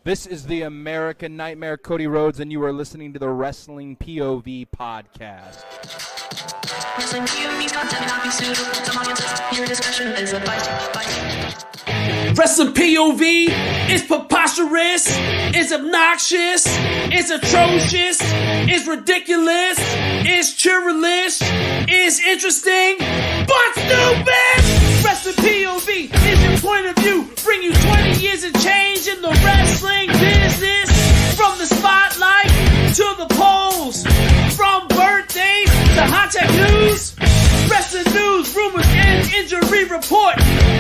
This is the American Nightmare, Cody Rhodes, and you are listening to the Wrestling POV podcast. Wrestling POV content not be suitable to audiences. Your discussion is advised. Wrestling POV is preposterous, is obnoxious, is atrocious, is ridiculous, is churlish, is interesting, but stupid! Wrestling POV is your point of view, bring you 20 years of change in the wrestling business. From the spotlight to the polls, from birthdays to hot tech news, wrestling news, rumors, and injury report,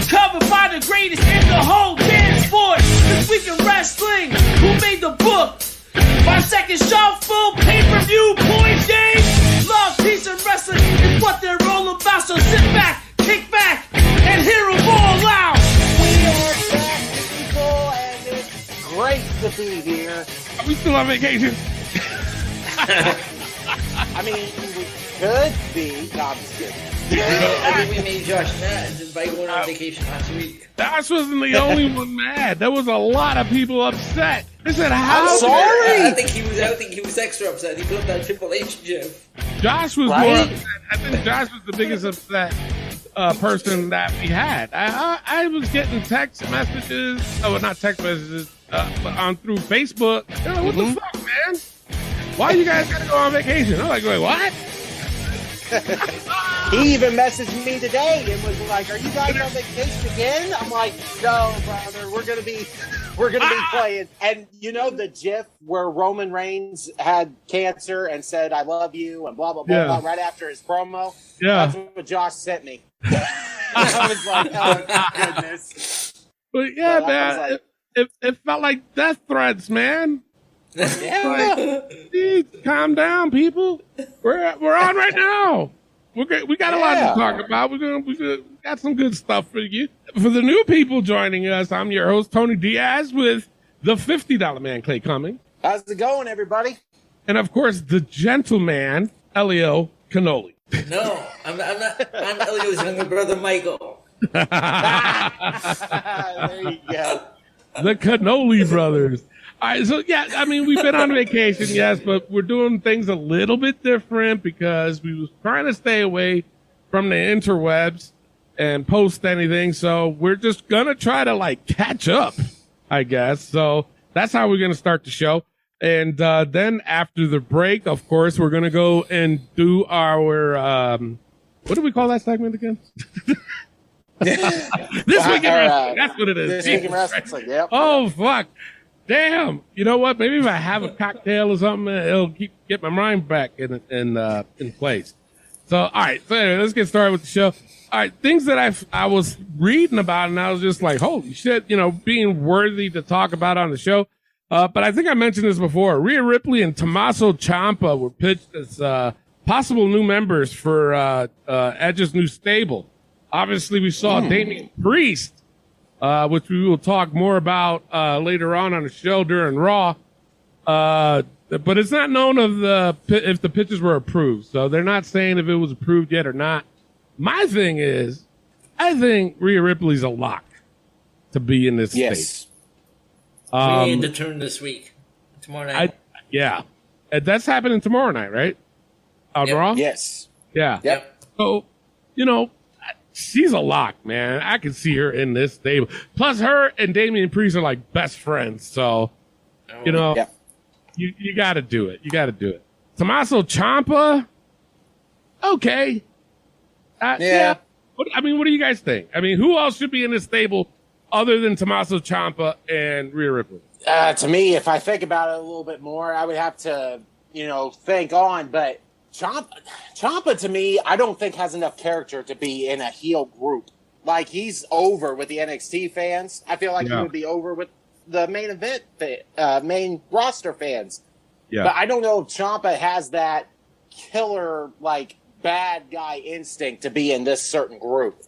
covered by the greatest in the whole damn sport. This week in wrestling, who made the book? 5 second shuffle, pay-per-view, points game. Love, peace, and wrestling is what they're all about. So sit back, kick back, and hear them all out. We are back, people, and it's great to be here. Are we still on vacation? I mean, we could be. No, I'm just kidding. I think we made Josh mad just by going on vacation last week. Josh wasn't the only one mad. There was a lot of people upset. They said, "How?" I'm sorry. I think he was extra upset. He put up that Triple H gif. Josh was Right? more upset. I think Josh was the biggest upset person that we had. I was getting text messages. Oh, not text messages. On through Facebook. They're like, what the fuck, man? Why you guys gotta go on vacation? I'm like, wait, what? He even messaged me today and was like, "Are you guys on vacation again?" I'm like, "No, brother. We're gonna be playing." And you know the GIF where Roman Reigns had cancer and said, "I love you" and blah blah blah, blah right after his promo. Yeah, that's what Josh sent me. I was like, "Oh goodness." But yeah, but man, it felt like death threats, man. Yeah. Like, geez, calm down, people. We're on right now. We got a lot to talk about. We got some good stuff for you. For the new people joining us, I'm your host Tony Diaz with the $50 man Clay Cumming. How's it going, everybody? And of course, the gentleman Elio Cannoli. No, I'm not. I'm Elio's younger brother, Michael. There you go. The Cannoli brothers. All right, so yeah, I mean, we've been on vacation, yes, but we're doing things a little bit different because we was trying to stay away from the interwebs and post anything. So we're just gonna try to like catch up, I guess. So that's how we're gonna start the show. And then after the break, of course, we're gonna go and do our what do we call that segment again? This week in wrestling. That's what it is. This week in wrestling. Yep. Oh fuck. Damn, you know what? Maybe if I have a cocktail or something, it'll get my mind back in place. So, all right. So anyway, let's get started with the show. All right, things that I was reading about, and I was just like, holy shit, being worthy to talk about on the show. But I think I mentioned this before. Rhea Ripley and Tommaso Ciampa were pitched as possible new members for Edge's new stable. Obviously, we saw Damian Priest. Which we will talk more about later on the show during Raw. But it's not known if the pitches were approved. So they're not saying if it was approved yet or not. My thing is, I think Rhea Ripley's a lock to be in this state. We need to turn this week. Tomorrow night. That's happening tomorrow night, right? On Raw? Yes. Yeah. Yep. So, she's a lock, man. I can see her in this stable. Plus, her and Damian Priest are like best friends. So, you got to do it. You got to do it. Tommaso Ciampa, okay. Yeah. What do you guys think? I mean, who else should be in this stable other than Tommaso Ciampa and Rhea Ripley? To me, if I think about it a little bit more, I would have to, think on. But Ciampa, to me, I don't think has enough character to be in a heel group. Like, he's over with the NXT fans. I feel like he would be over with the main event, main roster fans. Yeah. But I don't know if Ciampa has that killer, like, bad guy instinct to be in this certain group.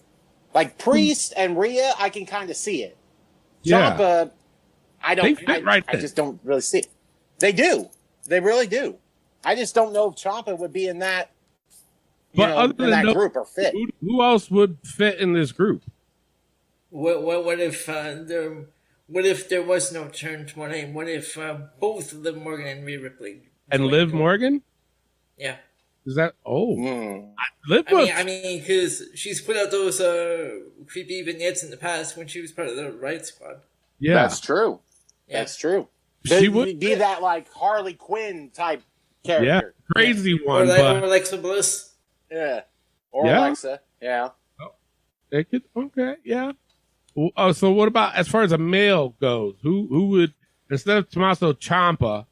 Like, Priest and Rhea, I can kind of see it. Ciampa, I just don't really see it. They do. They really do. I just don't know if Ciampa would be in that, in that group or fit. Who else would fit in this group? What if What if there was no turn 20? What if both Liv Morgan and Rhea Ripley And Liv Morgan? Yeah. Is that? Oh, I mean, because she's put out those creepy vignettes in the past when she was part of the Riot Squad. Yeah, that's true. Yeah. That's true. She would be that like Harley Quinn type character. Yeah, crazy one, or Alexa Bliss. Yeah, or Yeah. Alexa. Yeah. They could. Okay, yeah. Oh, so what about as far as a male goes? Who would instead of Tommaso Ciampa?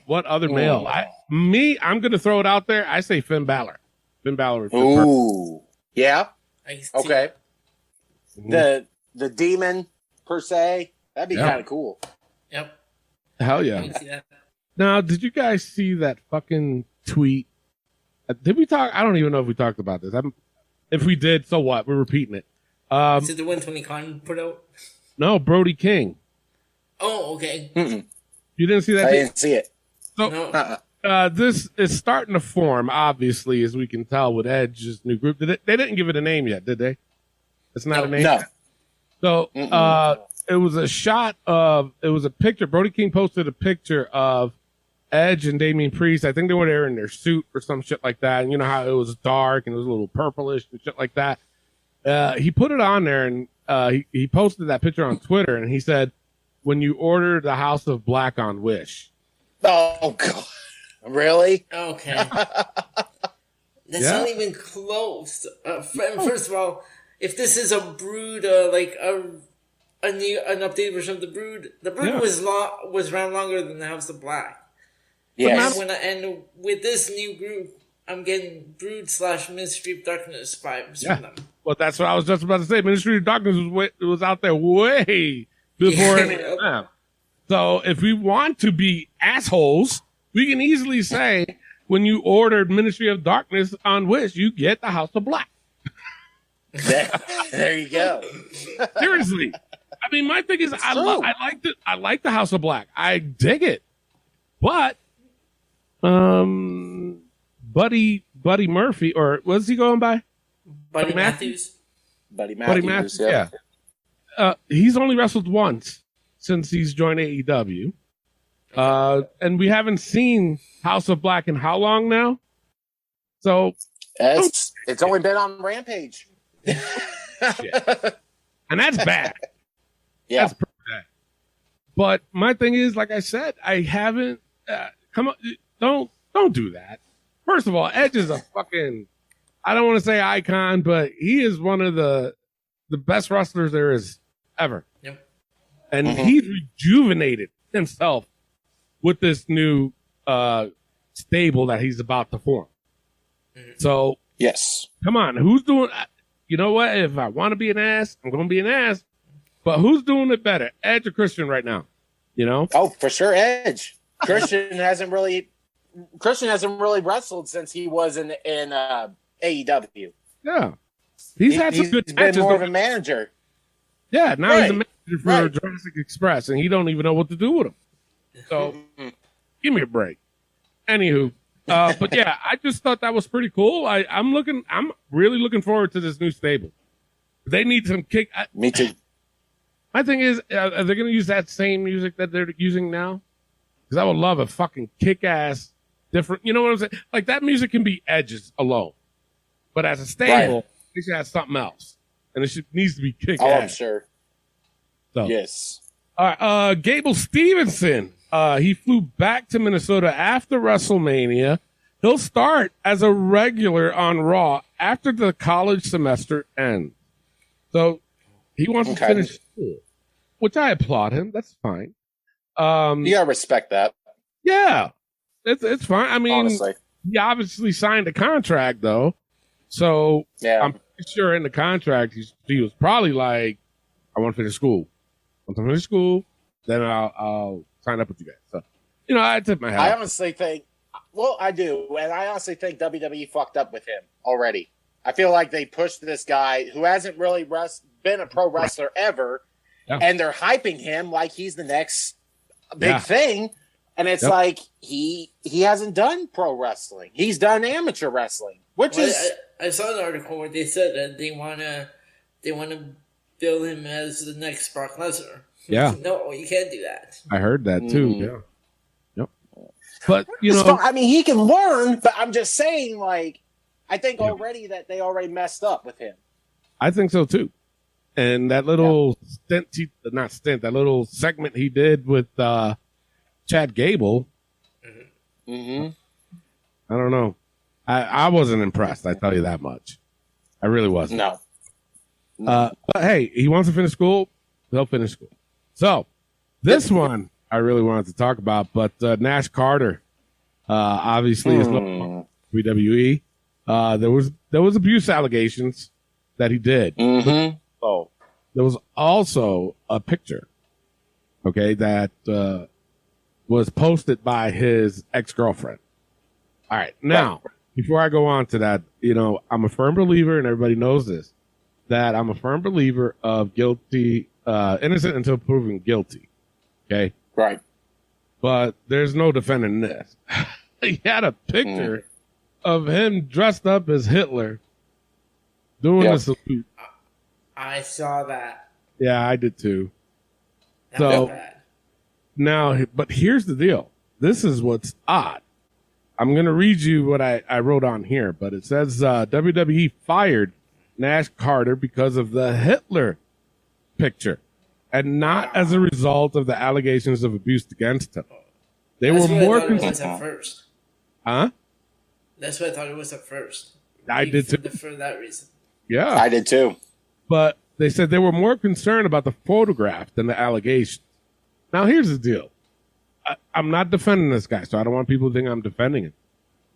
What other male? I'm going to throw it out there. I say Finn Balor. Finn Balor. Ooh. Yeah. Okay. Mhm. The demon per se. That'd be kind of cool. Yep. Hell I yeah. can see that. Now, did you guys see that fucking tweet? Did we talk? I don't even know if we talked about this. If we did, so what? We're repeating it. Is it the one Tony Khan put out? No, Brody King. Oh, okay. You didn't see that? I didn't see it. So, No. this is starting to form, obviously, as we can tell with Edge's new group. They didn't give it a name yet, did they? It's not a name. No. So, it was a shot of. It was a picture. Brody King posted a picture of Edge and Damian Priest. I think they were there in their suit or some shit like that. And you know how it was dark and it was a little purplish and shit like that. He put it on there and he posted that picture on Twitter and he said, "When you order the House of Black on Wish." Oh God! Really? Okay. That's not even close. First of all, if this is a Brood, like an updated version of the Brood was around longer than the House of Black. Yes. And with this new group, I'm getting Brood / Ministry of Darkness vibes from them. Well, that's what I was just about to say. Ministry of Darkness was out there way before any of them. So if we want to be assholes, we can easily say, when you ordered Ministry of Darkness on Wish, you get the House of Black. There you go. Seriously. I mean, my thing is, I like the House of Black. I dig it. But, Buddy Murphy, or what's he going by? Buddy Matthews. Buddy Matthews, yeah. He's only wrestled once since he's joined AEW. And we haven't seen House of Black in how long now? So it's only been on Rampage. Shit. And that's bad. Yeah. That's pretty bad. But my thing is, like I said, I haven't come on, don't do that. First of all, Edge is a fucking, I don't want to say icon, but he is one of the best wrestlers there is ever. Yep. And he's rejuvenated himself with this new stable that he's about to form. So, yes. Come on, who's doing, you know what? If I want to be an ass, I'm going to be an ass. But who's doing it better, Edge or Christian right now? You know? Oh, for sure, Edge. Christian hasn't really wrestled since he was in AEW. Yeah. He's had some good matches. Been more of a manager. Yeah, now he's a manager for Jurassic Express, and he don't even know what to do with him. So, give me a break. Anywho, but yeah, I just thought that was pretty cool. I'm really looking forward to this new stable. They need some kick. Me too. My thing is, are they going to use that same music that they're using now? Because I would love a fucking kick-ass different. You know what I'm saying? Like that music can be Edges alone, but as a stable, they should have something else, and it needs to be kick-ass. Oh, I'm sure. So, yes. All right. Gable Stevenson. He flew back to Minnesota after WrestleMania. He'll start as a regular on Raw after the college semester ends. So he wants to finish school, which I applaud him. That's fine. You gotta respect that. Yeah, it's fine. I mean, honestly, he obviously signed a contract though, so I'm pretty sure in the contract he was probably like, "I want to finish school. Then I'll sign up with you guys." So, you know, I tip my hat. I honestly think, I do, and I honestly think WWE fucked up with him already. I feel like they pushed this guy who hasn't really been a pro wrestler ever, and they're hyping him like he's the next big thing. And it's like he hasn't done pro wrestling. He's done amateur wrestling, which is. I saw an article where they said that they wanna build him as the next Brock Lesnar. Yeah. No, you can't do that. I heard that too. Yeah. Yep. But I mean, he can learn. But I'm just saying, like, I think already that they already messed up with him. I think so too. And that little that little segment he did with Chad Gable. Mm-hmm. I don't know. I wasn't impressed. I tell you that much. I really wasn't. No. But hey, he wants to finish school. He'll finish school. So this one I really wanted to talk about, but Nash Carter, obviously is no WWE. There was abuse allegations that he did. Mm-hmm. So there was also a picture, okay, that was posted by his ex-girlfriend. All right, now before I go on to that, I'm a firm believer, and everybody knows this, that I'm a firm believer of guilty, innocent until proven guilty. Okay, right. But there's no defending this. He had a picture of him dressed up as Hitler doing the salute. I saw that. Yeah, I did too. That was bad. Now, but here's the deal. This is what's odd. I'm going to read you what I wrote on here, but it says WWE fired Nash Carter because of the Hitler picture and not as a result of the allegations of abuse against him. They That's were what more I thought it was concerned. at first. Huh? That's what I thought it was at first. I did too. For that reason. Yeah. I did too. But they said they were more concerned about the photograph than the allegations. Now, here's the deal. I'm not defending this guy, so I don't want people to think I'm defending him.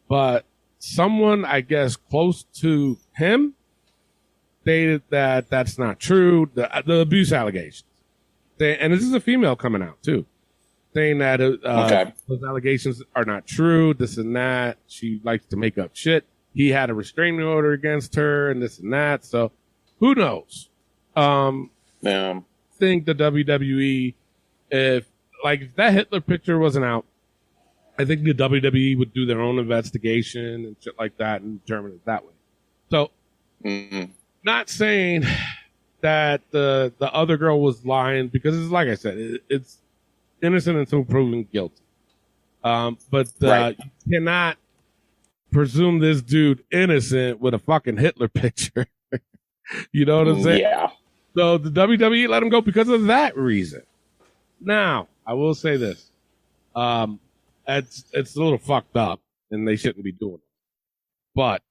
But someone, I guess, close to him stated that that's not true, the abuse allegations. And this is a female coming out, too, saying that those allegations are not true, this and that. She likes to make up shit. He had a restraining order against her and this and that. So who knows? Think the WWE, if that Hitler picture wasn't out, I think the WWE would do their own investigation and shit like that and determine it that way. So, not saying that the other girl was lying, because it's like I said, it's innocent until proven guilty. But you cannot presume this dude innocent with a fucking Hitler picture. You know what I'm saying? Yeah. So the WWE let him go because of that reason. Now, I will say this. It's a little fucked up, and they shouldn't be doing it. But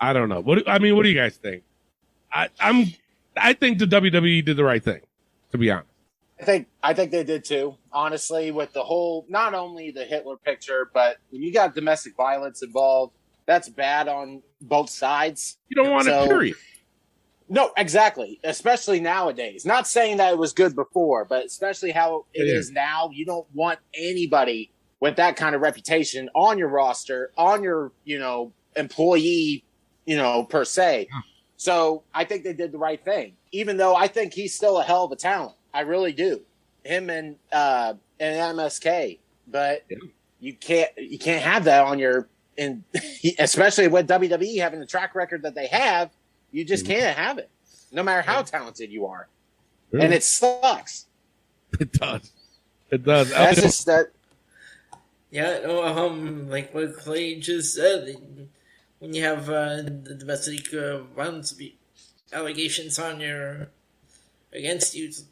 I don't know. What do you guys think? I think the WWE did the right thing, to be honest. I think they did too. Honestly, with the whole, not only the Hitler picture, but when you got domestic violence involved, that's bad on both sides. You don't want it, period. No, exactly. Especially nowadays. Not saying that it was good before, but especially how it is now. You don't want anybody with that kind of reputation on your roster, on your, employee, per se. So I think they did the right thing, even though I think he's still a hell of a talent. I really do. Him and MSK, but you can't have that on your, and especially with WWE having the track record that they have. You just can't have it, no matter how talented you are. Really? And it sucks. It does. It does. That's just that. Yeah, like what Clay just said, when you have the domestic violence allegations against you, it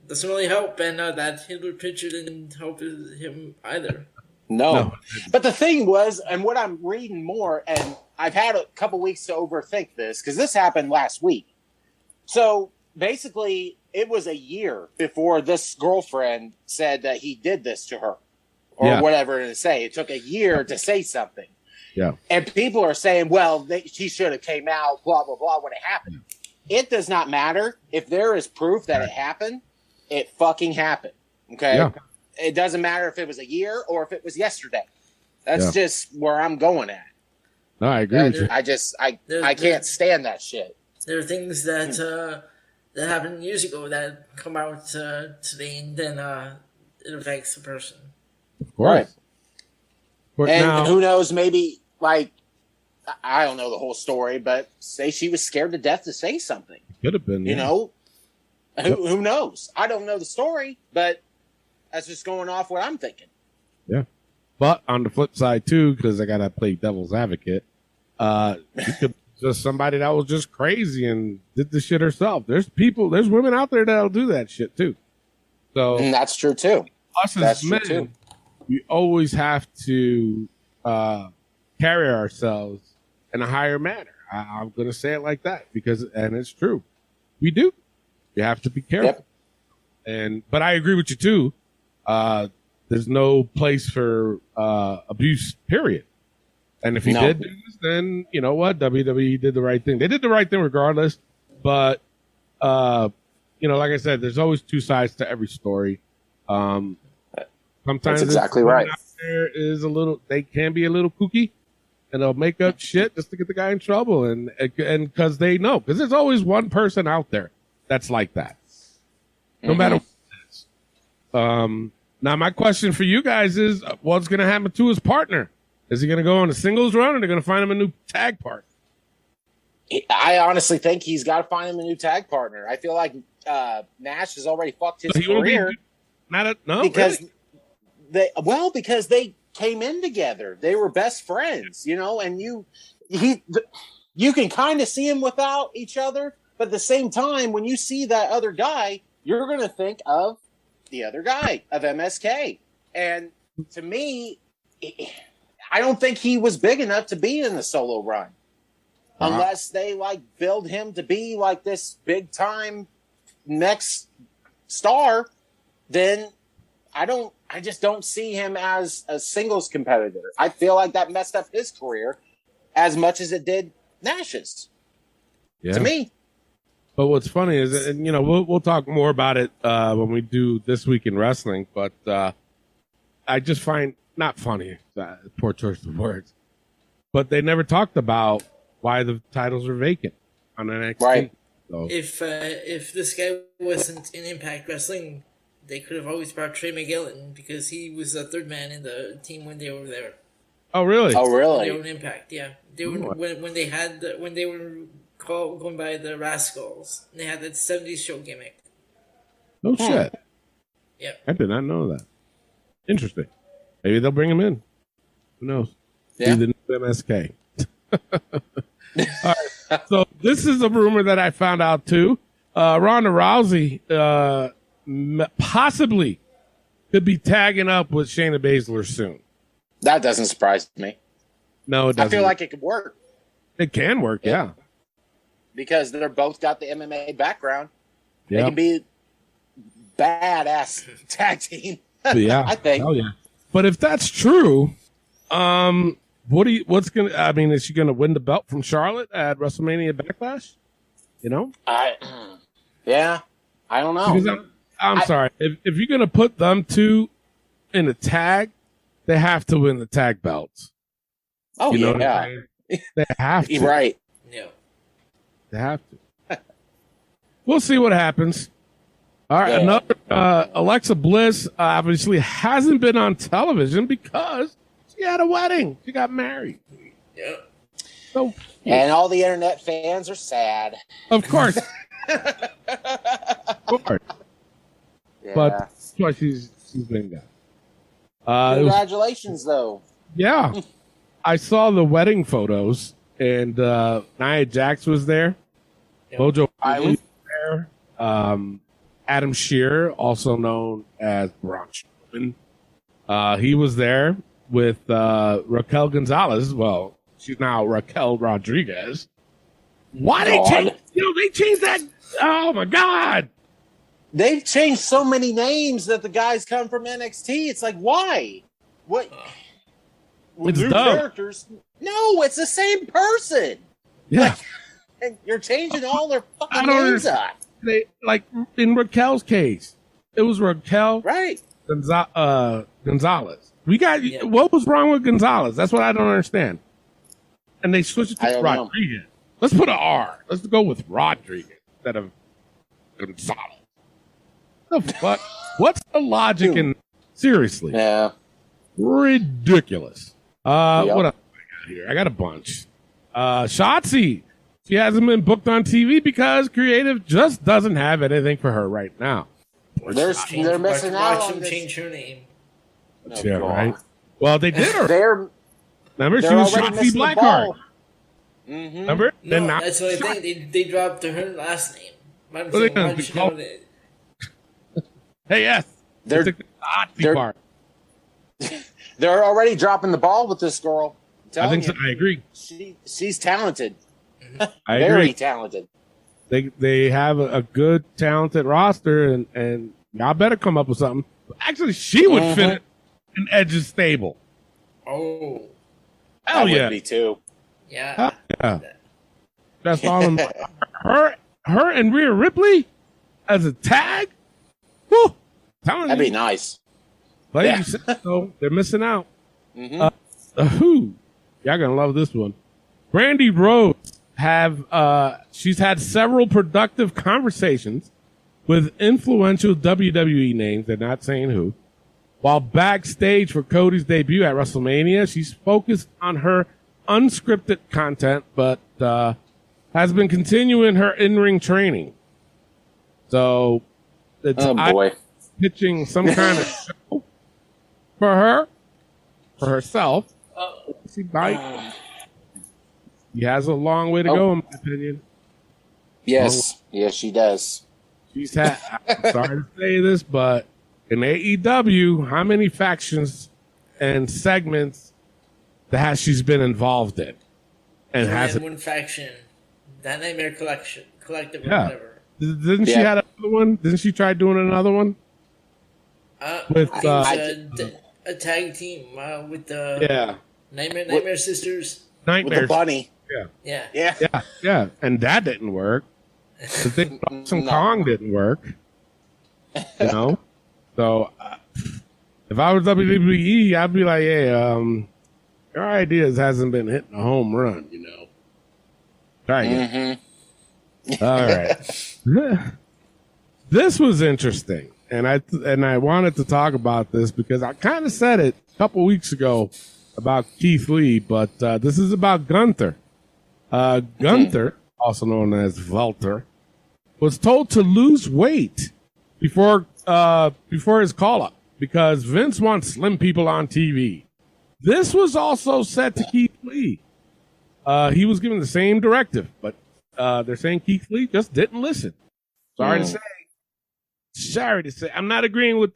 doesn't really help. And that Hitler picture didn't help him either. No. But the thing was, and what I'm reading more, and I've had a couple weeks to overthink this, because this happened last week. So basically, it was a year before this girlfriend said that he did this to her, or whatever to say. It took a year to say something. Yeah. And people are saying, well, she should have came out, blah, blah, blah, when it happened. It does not matter. If there is proof that it happened, it fucking happened. Okay? Yeah. It doesn't matter if it was a year or if it was yesterday. That's just where I'm going at. No, I agree with you. I can't stand that shit. There are things that happened years ago that come out today, and then it affects the person. Of course. Right. And who knows, maybe, I don't know the whole story, but say she was scared to death to say something. Could have been. You know? Who knows? I don't know the story, but that's just going off what I'm thinking. Yeah. But on the flip side, too, because I got to play devil's advocate, you could just somebody that was just crazy and did the shit herself. There's women out there that'll do that shit, too. So And that's true, too. Us as men, we always have to carry ourselves in a higher manner. I'm going to say it like that and it's true. We do. You have to be careful. Yep. But I agree with you too. There's no place for abuse, period. And if he did do this, then you know what? WWE did the right thing. They did the right thing regardless. But like I said, there's always two sides to every story. Sometimes that's exactly right. They can be a little kooky, and they'll make up shit just to get the guy in trouble, and because they know, because there's always one person out there that's like that, no matter what it is. Now, my question for you guys is, what's going to happen to his partner? Is he going to go on a singles run, or they're going to find him a new tag partner? I honestly think he's got to find him a new tag partner. I feel like Nash has already fucked his career. Because they came in together. They were best friends, and you can kind of see them without each other, but at the same time, when you see that other guy, you're going to think of the other guy, of MSK. And to me, I don't think he was big enough to be in the solo run. Unless they build him to be like this big time next star, then I just don't see him as a singles competitor. I feel like that messed up his career as much as it did Nash's. Yeah. To me. But what's funny is, and we'll talk more about it when we do This Week in Wrestling, but I just find not funny, poor choice of words, but they never talked about why the titles are vacant on NXT. Right. So. If this guy wasn't in Impact Wrestling, they could have always brought Trey McGillen because he was the third man in the team when they were there. Oh really? Oh really? They were in Impact, yeah. They were when they were going by the Rascals. And they had that 70s show gimmick. No shit. Yeah. I did not know that. Interesting. Maybe they'll bring him in. Who knows? Yeah. Be the new MSK. All right. So this is a rumor that I found out too. Ronda Rousey possibly could be tagging up with Shayna Baszler soon. That doesn't surprise me. No, it doesn't. I feel like it could work. It can work, yeah. Because they're both got the MMA background. Yeah. They can be badass tag team. Yeah. I think. Oh yeah. But if that's true, is she gonna win the belt from Charlotte at WrestleMania Backlash? Yeah. I don't know. Because I'm sorry. If you're gonna put them two in a tag, they have to win the tag belts. Oh, you know what I'm saying? They have to. Right. Yeah. They have to. We'll see what happens. All right, Yeah. Another Alexa Bliss obviously hasn't been on television because she had a wedding. She got married. Yeah. So, And all the internet fans are sad. of course. Of course. Yeah. But that's why she's been gone. Congratulations, though. Yeah. I saw the wedding photos, and Nia Jax was there. Yep. Mojo I Rawley was there. Adam Shearer, also known as Braun Strowman. He was there with Raquel Gonzalez. Well, she's now Raquel Rodriguez. Why they change? They changed that. Oh my God! They've changed so many names that the guys come from NXT. It's like, why? What? It's New dumb. characters? No, it's the same person. Yeah, And you're changing all their I fucking don't names up. they like in Raquel's case, it was Raquel Right. Gonzalez. What was wrong with Gonzalez? That's what I don't understand. And they switched it I to don't know. Rodriguez. Let's put an R. Let's go with Rodriguez instead of Gonzalez. The fuck? What's the logic in? Seriously, Yeah. ridiculous. Yep. What else I got here? I got a bunch. Shotzi she hasn't been booked on TV because creative just doesn't have anything for her right now. They're missing out on this. Change her name. Oh, Yeah, God. right. Well, they did her. They're Remember, she was already Shotzi missing the Blackheart. ball. Mm-hmm. Remember? No, Then now- that's what I think. They dropped her last name. I'm Well, they saying, why gonna should call- know that? Hey, yes. They're- They took the Shotzi they're- part. They're already dropping the ball with this girl. I'm I telling think so. you. I agree. She's talented. I Very agree. talented. They have a good, talented roster, and y'all better come up with something. Actually, she would fit in Edge's stable. Oh, Hell I would yeah. be too. yeah. Hell yeah. That's all. Her and Rhea Ripley as a tag. Whew. Telling That'd you. be nice. Like Yeah. you said, though, they're missing out. Mhm. Who? Y'all gonna love this one. Brandy Rhodes she's had several productive conversations with influential WWE names. They're not saying who. While backstage for Cody's debut at WrestleMania, she's focused on her unscripted content, but has been continuing her in-ring training. So it's Oh boy. pitching some kind of show for her, for herself. She might. He has a long way to go, in my opinion. Yes. Yes, she does. She's had. I'm sorry to say this, but in AEW, how many factions and segments that she's been involved in, and has One faction, that Nightmare Collective, or Yeah. whatever. Didn't she Yeah. have another one? Didn't she try doing another one with? It was a tag team with the Yeah, Nightmare Sisters. With the Nightmares. bunny. Yeah. Yeah. Yeah, and that didn't work. The thing with Awesome No. Kong didn't work. You know, so if I was WWE, I'd be like, "Hey, your ideas hasn't been hitting a home run." You know, try again. All right. This was interesting, and I wanted to talk about this because I kind of said it a couple weeks ago about Keith Lee, but this is about Gunther. Gunther, also known as Walter, was told to lose weight before his call-up because Vince wants slim people on TV. This was also said to Keith Lee. He was given the same directive, but they're saying Keith Lee just didn't listen. Sorry to say, I'm not agreeing with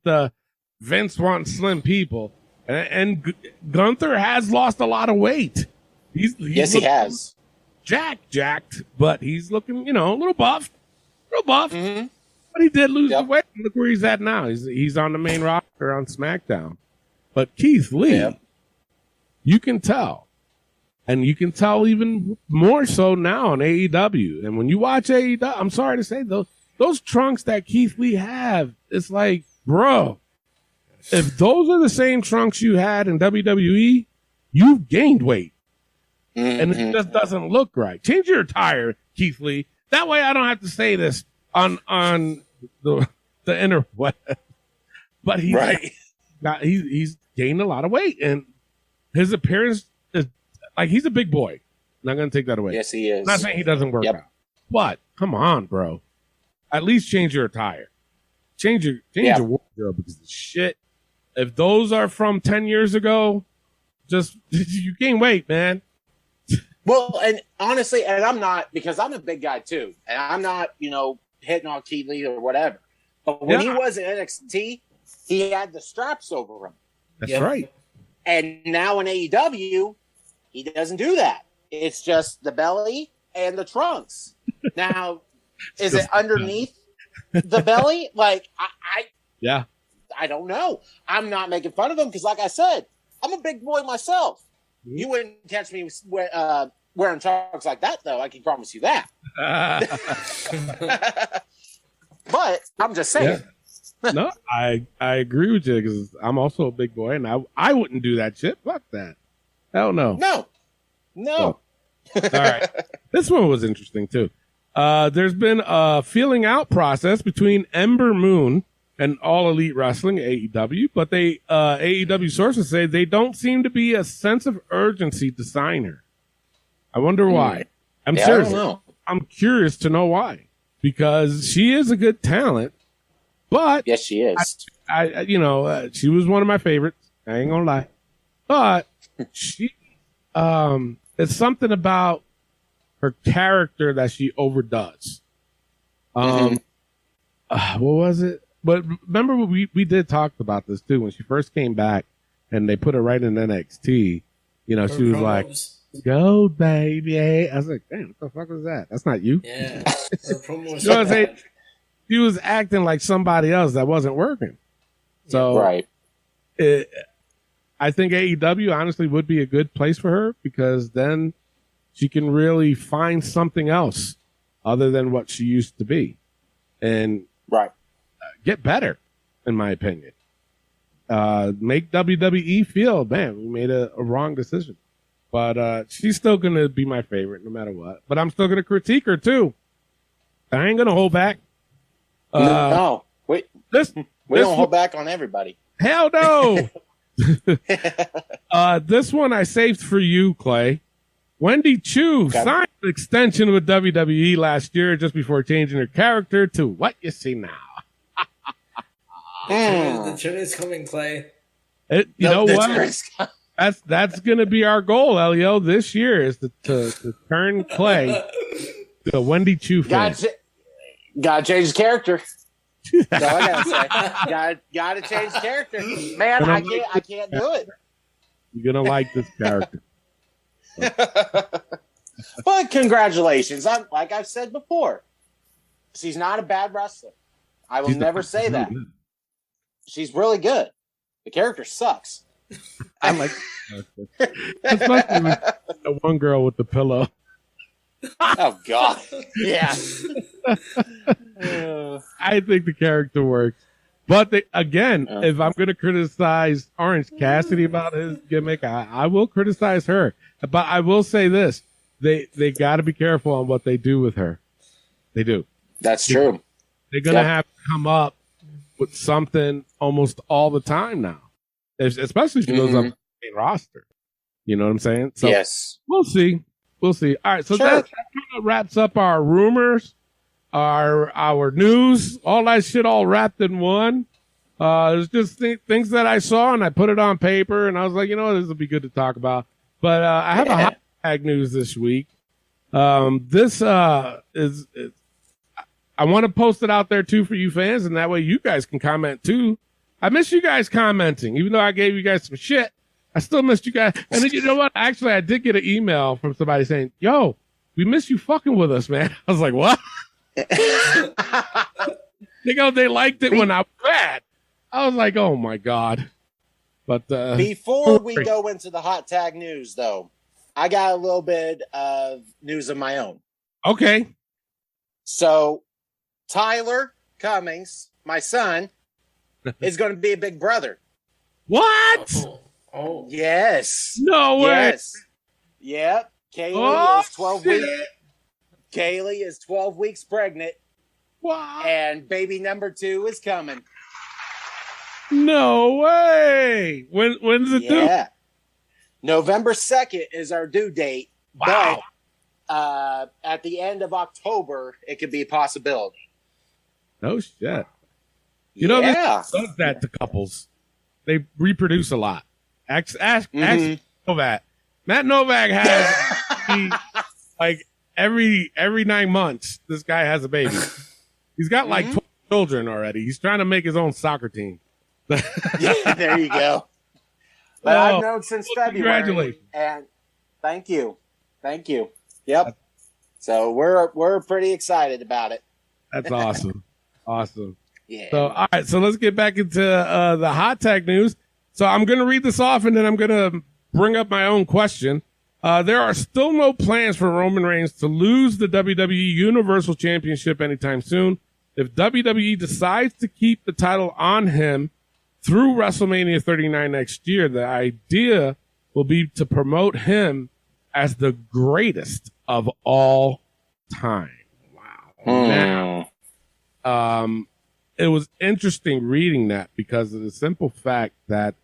the Vince wants slim people. And Gunther has lost a lot of weight. He's Yes, he has. jacked, but he's looking, a little buff. Mm-hmm. But he did lose the Yep. weight. Look where he's at now. He's on the main roster on SmackDown. But Keith Lee, Yep. you can tell. And you can tell even more so now on AEW. And when you watch AEW, I'm sorry to say, those trunks that Keith Lee have, it's like, bro, if those are the same trunks you had in WWE, you've gained weight. And it just doesn't look right. Change your attire, Keith Lee. That way I don't have to say this on the interweb. But he's gained a lot of weight, and his appearance is like he's a big boy. Not going to take that away. Yes, he is. I'm not saying he doesn't work Yep. out. But come on, bro. At least change your attire. Change your wardrobe because the shit. If those are from 10 years ago, just you gain weight, man. Well, and honestly, and I'm not, because I'm a big guy too, and I'm not, hitting on Keith Lee or whatever. But when he was in NXT, he had the straps over him. That's right. And now in AEW, he doesn't do that. It's just the belly and the trunks. Now, is it underneath the belly? Like, I don't know. I'm not making fun of him because, like I said, I'm a big boy myself. You wouldn't catch me wearing trunks like that, though. I can promise you that. But I'm just saying. No, I agree with you because I'm also a big boy, and I wouldn't do that shit. Fuck that. Hell no. No. All right. This one was interesting, too. There's been a feeling out process between Ember Moon and All Elite Wrestling, AEW, but AEW sources say they don't seem to be a sense of urgency to sign her. I wonder why. I'm Yeah, serious. I don't know. I'm curious to know why, because she is a good talent, but Yes, she is. she was one of my favorites. I ain't gonna lie, but she, it's something about her character that she overdoes. What was it? But remember, we did talk about this too when she first came back, and they put her right in NXT. You know, she was like, "Go, baby." I was like, "Damn, what the fuck was that? That's not you." Yeah. Her promo was You know what I'm saying? She was acting like somebody else that wasn't working. So, Right. I think AEW honestly would be a good place for her, because then she can really find something else other than what she used to be, and Right. get better, in my opinion. Make WWE feel, man, we made a wrong decision. But she's still going to be my favorite no matter what. But I'm still going to critique her, too. I ain't going to hold back. No. We This don't hold back on everybody. Hell no. This one I saved for you, Clay. Wendy Chu signed an extension with WWE last year just before changing her character to what you see now. The turn is coming, Clay. You know what? That's going to be our goal, Elio, this year, is to turn Clay to a Wendy Chu fan. Gotta change his character. That's all I gotta say. Gotta change character. Man, I can't do it. You're gonna like this character. But congratulations. Like I've said before, she's not a bad wrestler. I will never say that. She's really good. The character sucks. I like especially with the one girl with the pillow. Oh God. Yeah. I think the character works. But if I'm going to criticize Orange Cassidy about his gimmick, I will criticize her. But I will say this. They got to be careful on what they do with her. They do. That's true. They're going to have to come up with something almost all the time now. Especially if she goes up to the main roster. You know what I'm saying? So yes. We'll see. All right. So that kind of wraps up our rumors. Our news, all that shit all wrapped in one. It's just things that I saw, and I put it on paper, and I was like, you know what, this will be good to talk about. But I have a hot tag news this week. This is I want to post it out there too for you fans, and that way you guys can comment too. I miss you guys commenting, even though I gave you guys some shit. I still missed you guys. And then you know what? Actually, I did get an email from somebody saying, "Yo, we miss you fucking with us, man." I was like, "What?" They liked it when I was bad. I was like, oh my God. But before we go into the hot tag news, though, I got a little bit of news of my own. Okay. So Tyler Cummings, my son, is going to be a big brother. What? Oh. Yes. No way. Yes. Yep. Kaylee is 12 weeks. Kaylee is 12 weeks pregnant. Wow. And baby number 2 is coming. No way. When's it due? Yeah. November 2nd is our due date. Wow. But at the end of October, it could be a possibility. No shit. You know, this does that to couples. They reproduce a lot. Ask Novak. Matt Novak has like every 9 months, this guy has a baby. He's got like 12 children already. He's trying to make his own soccer team. Yeah, there you go. But I've known since February. Congratulations. And thank you. Yep. So we're pretty excited about it. That's awesome. Awesome. Yeah. So, all right. So let's get back into the hot tag news. So I'm going to read this off, and then I'm going to bring up my own question. There are still no plans for Roman Reigns to lose the WWE Universal Championship anytime soon. If WWE decides to keep the title on him through WrestleMania 39 next year, the idea will be to promote him as the greatest of all time. Wow. Now, it was interesting reading that because of the simple fact that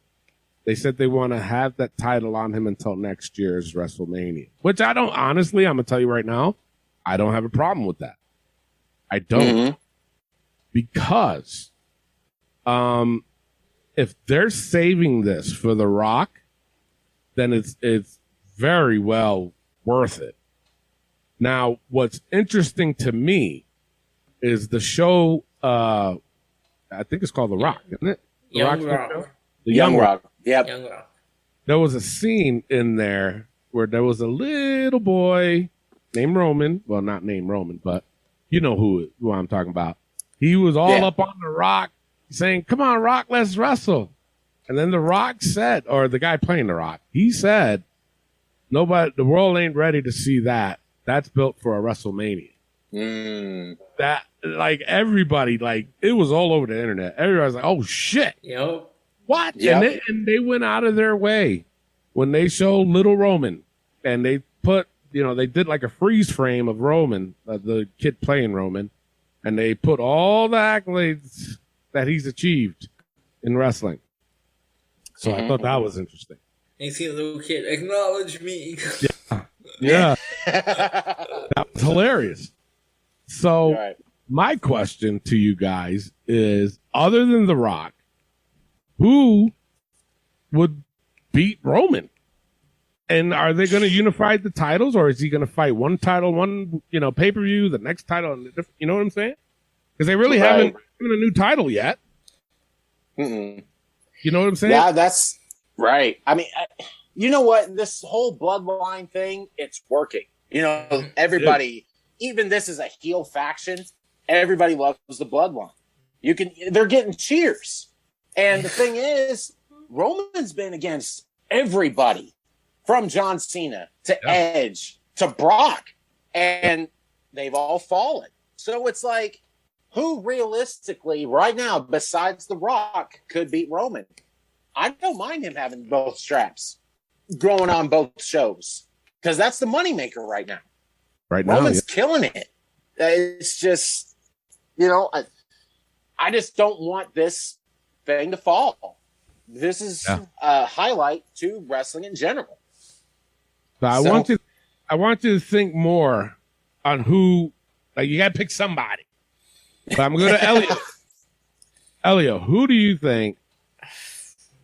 They said they want to have that title on him until next year's WrestleMania, which I don't, honestly, I'm going to tell you right now, I don't have a problem with that. I don't. Because if they're saving this for The Rock, then it's very well worth it. Now, what's interesting to me is the show, I think it's called The Rock, isn't it? The Young Rock. The Young Rock. Yep. Young Rock. There was a scene in there where there was a little boy named Roman. Well, not named Roman, but you know who I'm talking about. He was all up on The Rock saying, "Come on, Rock, let's wrestle." And then The Rock said, or the guy playing The Rock, he said, "Nobody, the world ain't ready to see that. That's built for a WrestleMania." That, like, everybody, like, it was all over the internet. Everybody's like, "Oh shit, Yep. what?" Yep. And they went out of their way when they showed Little Roman, and they put, they did like a freeze frame of Roman, the kid playing Roman, and they put all the accolades that he's achieved in wrestling. So I thought that was interesting. And you see a little kid, acknowledge me. Yeah. That was hilarious. So my question to you guys is, other than The Rock, who would beat Roman? And are they going to unify the titles, or is he going to fight one title, one, pay-per-view, the next title, and you know what I'm saying? Because they really haven't given a new title yet. You know what I'm saying? Yeah, that's right. I mean, you know what? This whole bloodline thing, it's working. Everybody, even this is a heel faction. Everybody loves the bloodline. They're getting cheers. And the thing is, Roman's been against everybody, from John Cena to Edge to Brock, and they've all fallen. So it's like, who realistically right now, besides The Rock, could beat Roman? I don't mind him having both straps going on both shows, because that's the moneymaker right now. Right now, Roman's killing it. It's just, I just don't want this thing to fall. This is a highlight to wrestling in general. But I want you to think more on who, like, you got to pick somebody. But I'm going to Elliot. Elliot, who do you think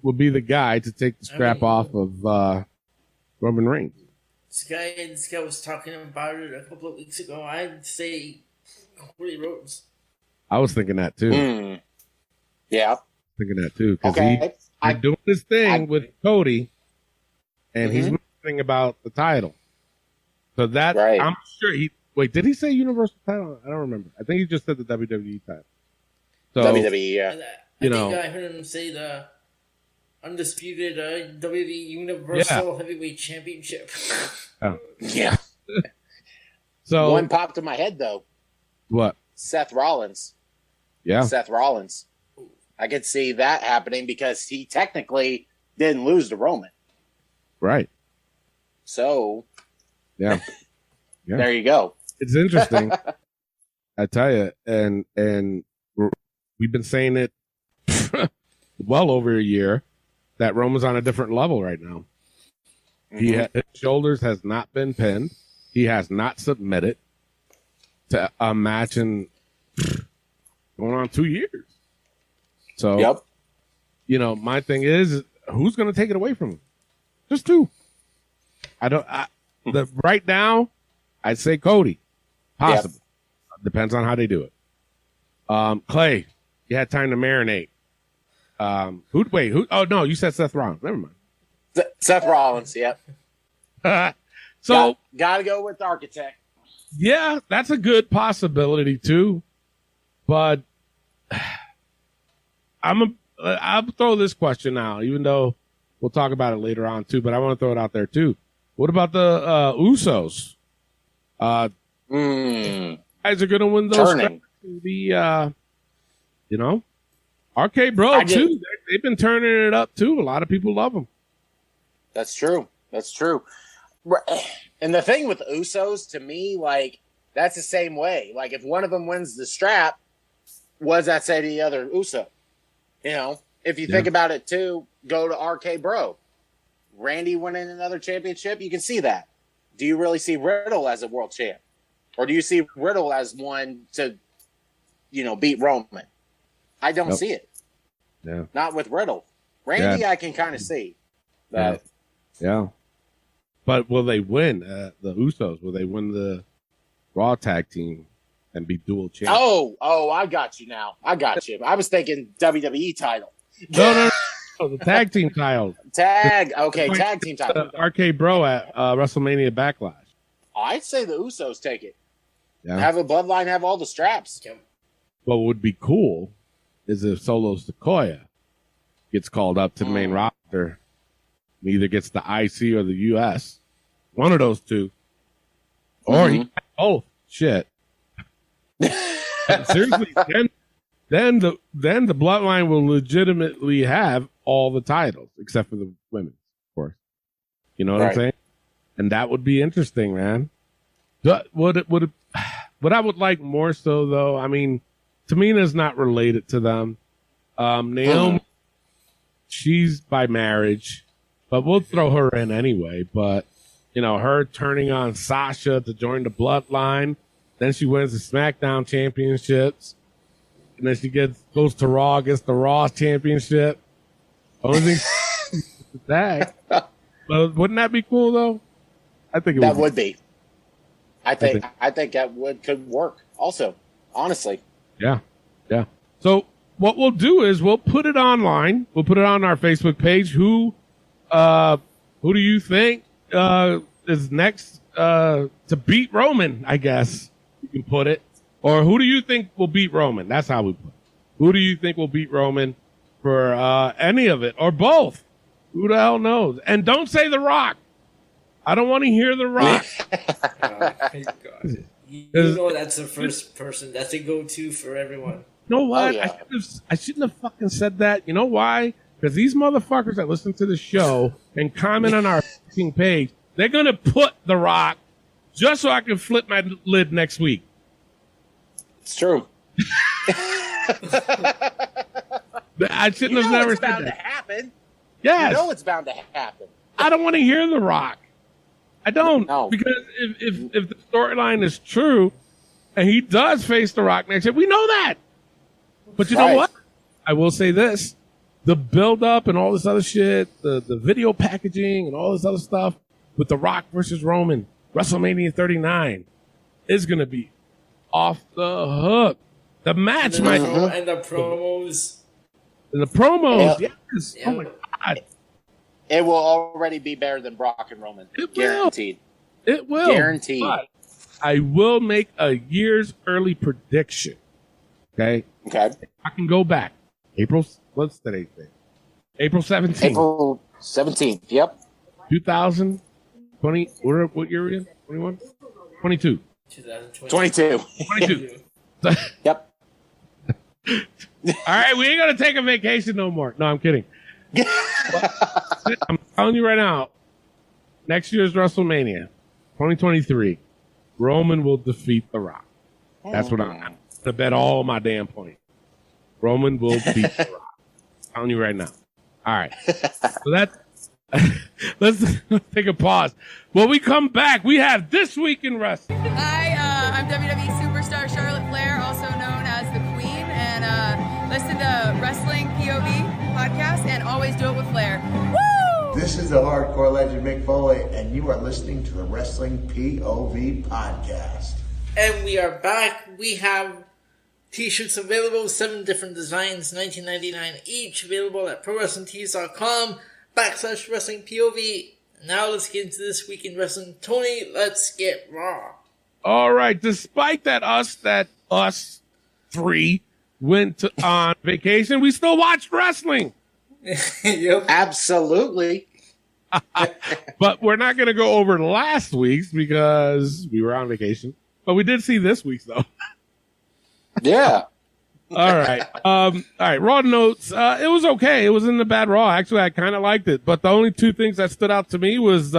would be the guy to take the strap off of Roman Reigns? This guy was talking about it a couple of weeks ago. I'd say Cody Rhodes. I was thinking that too. Yeah. Thinking that too. Because he's doing this thing with Cody, and he's mentioning about the title. So that, I'm sure wait, did he say Universal title? I don't remember. I think he just said the WWE title. So, WWE, yeah. I think I heard him say the undisputed WWE Universal Heavyweight Championship. Yeah. So one popped in my head, though. What? Seth Rollins. Yeah. Seth Rollins. I could see that happening because he technically didn't lose to Roman. Right. So. Yeah. There you go. It's interesting. I tell you, and we've been saying it well over a year that Roman's on a different level right now. His shoulders has not been pinned. He has not submitted to a match in going on 2 years. So, my thing is, who's going to take it away from him? Just two. Right now, I'd say Cody. Possible. Depends on how they do it. Clay, you had time to marinate. Who? Oh, no, you said Seth Rollins. Never mind. Seth Rollins, yep. So got to go with the Architect. Yeah, that's a good possibility too. But I'll throw this question out, even though we'll talk about it later on too. But I want to throw it out there too. What about the Usos? Guys are going to win those. The RK Bro too. They've been turning it up too. A lot of people love them. That's true. That's true. And the thing with Usos, to me, like, that's the same way. Like, if one of them wins the strap, what does that say to the other Uso? if you think about it too, go to RK Bro. Randy winning another championship, you can see that. Do you really see Riddle as a world champ? Or do you see Riddle as one to, beat Roman? I don't see it. Yeah. Not with Riddle. Randy, I can kind of see. But Yeah. But will they win? The Usos, will they win the Raw tag team and be dual champions? Oh, I got you now. I got you. I was thinking WWE title. No, the tag team title. Tag team title. RK Bro at WrestleMania Backlash. I'd say the Usos take it. Yeah. Have a bloodline, have all the straps. What would be cool is if Solo Sikoa gets called up to the main roster, and either gets the IC or the US, one of those two, or he both. Shit. Seriously, then the bloodline will legitimately have all the titles except for the women, of course. You know what I'm saying? And that would be interesting, man. What I would like more so, though, I mean, Tamina's not related to them. Naomi, she's by marriage, but we'll throw her in anyway. But, her turning on Sasha to join the bloodline, then she wins the Smackdown championships, and then she goes to Raw, gets the Raw championship. Only thing tag. But wouldn't that be cool, though? I think that would be. I think that could work also, honestly. Yeah. So what we'll do is we'll put it online. We'll put it on our Facebook page. Who do you think is next to beat Roman, I guess you can put it. Or who do you think will beat Roman? That's how we put it. Who do you think will beat Roman for any of it or both? Who the hell knows? And don't say The Rock. I don't want to hear The Rock. That's the first person. That's a go-to for everyone. You know what? Oh, yeah. I shouldn't have fucking said that. You know why? Because these motherfuckers that listen to the show and comment on our fucking page, they're going to put The Rock just so I can flip my lid next week. It's true. I shouldn't have never it's said bound that. to happen. Yes. You know it's bound to happen. I don't want to hear The Rock. I don't. No. Because if the storyline is true and he does face The Rock next year, we know that. But you know what? I will say this. The build-up and all this other shit, the video packaging and all this other stuff with The Rock versus Roman, WrestleMania 39, is going to be off the hook. The match might... And the promos. And the promos, Yep. yes. Yep. Oh, my God. It will already be better than Brock and Roman. Guaranteed. It will. Guaranteed. But I will make a year's early prediction. Okay? Okay. I can go back. What's today's date? April 17th. April 17th. Yep. 2020. What year are we in? 21? 22. 2020. 22. 22. Yep. All right, we ain't going to take a vacation no more. No, I'm kidding. I'm telling you right now, next year's WrestleMania, 2023, Roman will defeat The Rock. That's what I'm going to bet all my damn points. Roman will beat The Rock. I'm telling you right now. All right. So let's take a pause. When we come back, we have This Week in Wrestling. Hi, I'm WWE superstar Charlotte Flair, also known as the Queen, and listen to Wrestling POV podcast and always do it with Flair. Woo! This is the hardcore legend Mick Foley, and you are listening to the Wrestling POV podcast. And we are back. We have t-shirts available, 7 different designs, $19.99 each, available at ProWrestlingTees.com/Wrestling POV. Now let's get into This Week in Wrestling. Tony, let's get raw. All right. Despite that us three went on vacation, we still watched wrestling. Yep. Absolutely. But we're not going to go over last week's because we were on vacation. But we did see this week's, though. Yeah. All right. All right. Raw notes. It was okay. It wasn't a bad Raw. Actually, I kind of liked it. But the only two things that stood out to me was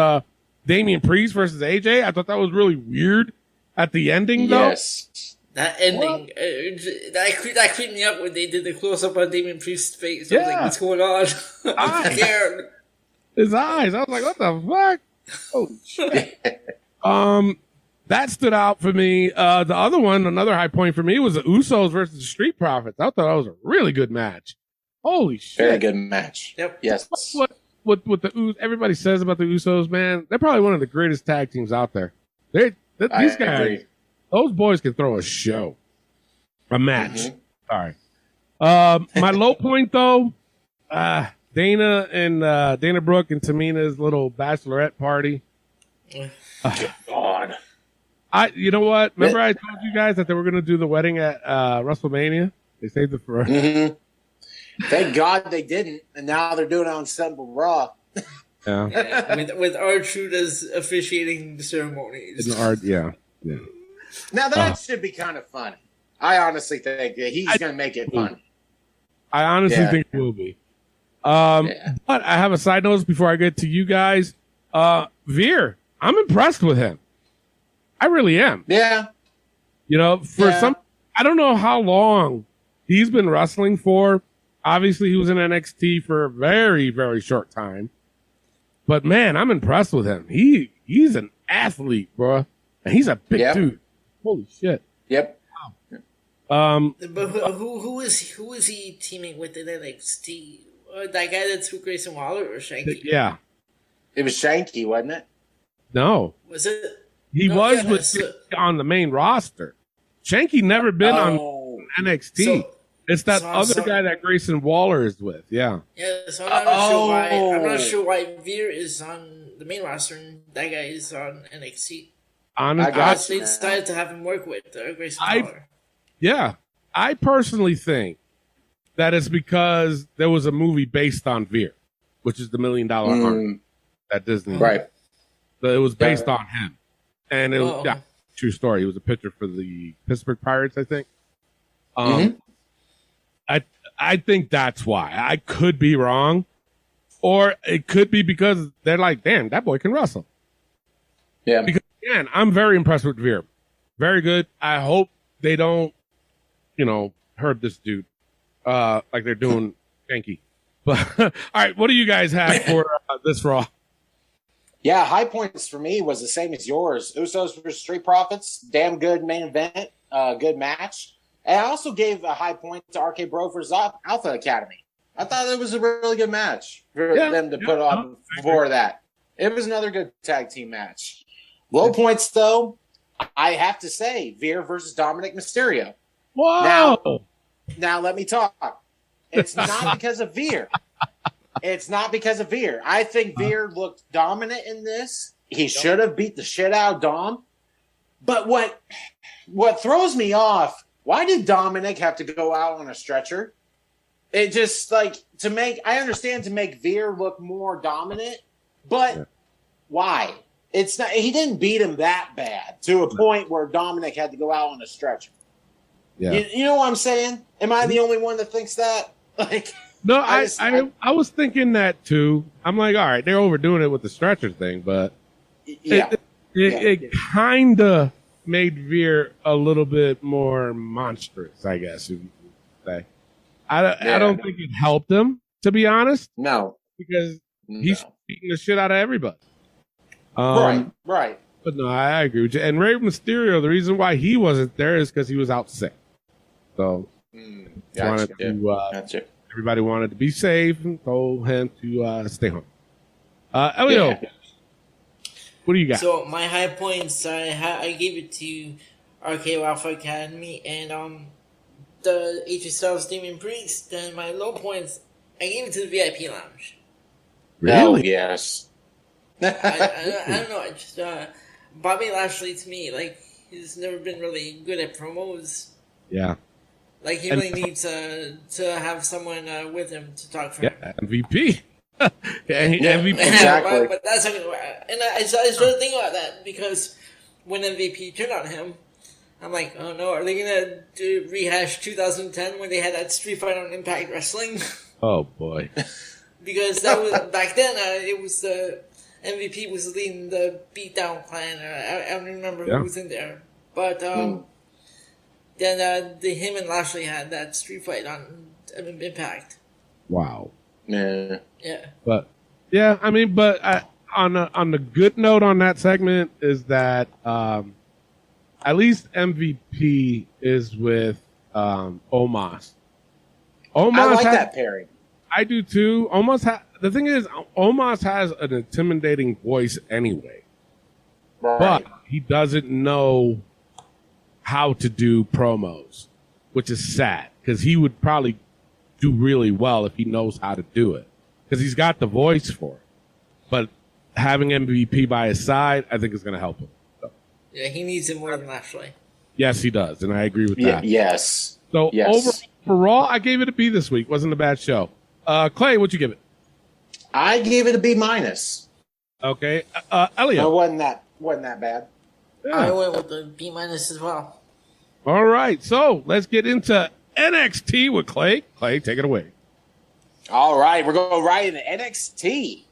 Damian Priest versus AJ. I thought that was really weird at the ending, though. Yes. That ending, that creeped me up when they did the close-up on Damien Priest's face. I was like, what's going on? I'm scared. His eyes. I was like, what the fuck? Oh, shit. That stood out for me. The other one, another high point for me, was the Usos versus the Street Profits. I thought that was a really good match. Holy shit. Very good match. Yep. Yes. What the everybody says about the Usos, man, they're probably one of the greatest tag teams out there. These guys, agree. Those boys can throw a show, a match. Sorry. My low point though, Dana Brooke and Tamina's little bachelorette party. God. You know what? Remember I told you guys that they were going to do the wedding at WrestleMania? They saved it for. Thank God they didn't, and now they're doing it on Simple Raw. Yeah, with R-Truth as officiating the ceremonies. Yeah. Now that should be kind of funny. I honestly think that he's going to make it funny. I honestly think it will be. But I have a side note before I get to you guys. Veer, I'm impressed with him. I really am. Yeah. You know, I don't know how long he's been wrestling for. Obviously, he was in NXT for a very, very short time. But man, I'm impressed with him. He's an athlete, bro, and he's a big dude. Holy shit. Yep. But who is he teaming with in NXT? That guy that's with Grayson Waller or Shanky? Yeah. It was Shanky, wasn't it? No. Was it? He was on the main roster. Shanky never been on NXT. It's that other guy that Grayson Waller is with. Yeah. Yeah, so I'm not sure why Veer is on the main roster and that guy is on NXT. They decided to have him work with Grayson Waller. Yeah. I personally think that it's because there was a movie based on Veer, which is the $1 Million Arm at Disney. Right. So it was based on him. And it was true story. He was a pitcher for the Pittsburgh Pirates, I think. I think that's why. I could be wrong. Or it could be because they're like, damn, that boy can wrestle. Yeah. Because, again, I'm very impressed with Veer. Very good. I hope they don't, hurt this dude like they're doing Shanky. But, all right, what do you guys have for this Raw? Yeah, high points for me was the same as yours. Usos versus Street Profits, damn good main event, good match. And I also gave a high point to RK Bro versus Alpha Academy. I thought it was a really good match for them to put on before that. It was another good tag team match. Low points, though, I have to say, Veer versus Dominic Mysterio. Whoa! Now let me talk. It's not because of Veer. It's not because of Veer. I think Veer looked dominant in this. He should have beat the shit out of Dom. But what throws me off, why did Dominic have to go out on a stretcher? It just I understand to make Veer look more dominant, but why? It's not. He didn't beat him that bad to a point where Dominic had to go out on a stretcher. Yeah. You know what I'm saying? Am I the only one that thinks that? No, I was thinking that too. I'm like, all right, they're overdoing it with the stretcher thing, but it kind of made Veer a little bit more monstrous, I guess you could say. I don't think it helped him, to be honest. No, because he's beating the shit out of everybody. Right. But no, I agree with you. And Rey Mysterio, the reason why he wasn't there is because he was out sick. So everybody wanted to be safe and told him to stay home. Elio, what do you got? So my high points, I gave it to RK Alpha Academy and the AJ Styles Demon Priest. Then my low points, I gave it to the VIP Lounge. Really? Oh, yes. I don't know. I just Bobby Lashley to me, he's never been really good at promos. Yeah. He really needs to have someone with him to talk for him. MVP. MVP. Exactly. But that's and I started thinking about that because when MVP turned on him, I'm like, oh no, are they gonna rehash 2010 when they had that street fight on Impact Wrestling? Oh boy. Because that was back then. It was MVP was leading the Beatdown Clan. I don't remember who was in there, but than him and Lashley had that street fight on Impact. Wow. Yeah. Yeah. But yeah, I mean, but on the good note on that segment is that at least MVP is with Omos. I like that pairing. I do too. The thing is, Omos has an intimidating voice anyway, Right. but he doesn't know how to do promos, which is sad because he would probably do really well if he knows how to do it because he's got the voice for it. But having MVP by his side, I think is going to help him. So, Yeah, he needs it more than Lashley. yes, he does, and I agree with that. Yes. So Yes. overall, I gave it a B this week. Wasn't a bad show. Clay, what'd you give it? I gave it a B minus. Okay, It Elliot. wasn't that bad. I Yeah. went with the B- as well. All right, so let's get into NXT with Clay. Clay, take it away. All right, we're going right into NXT.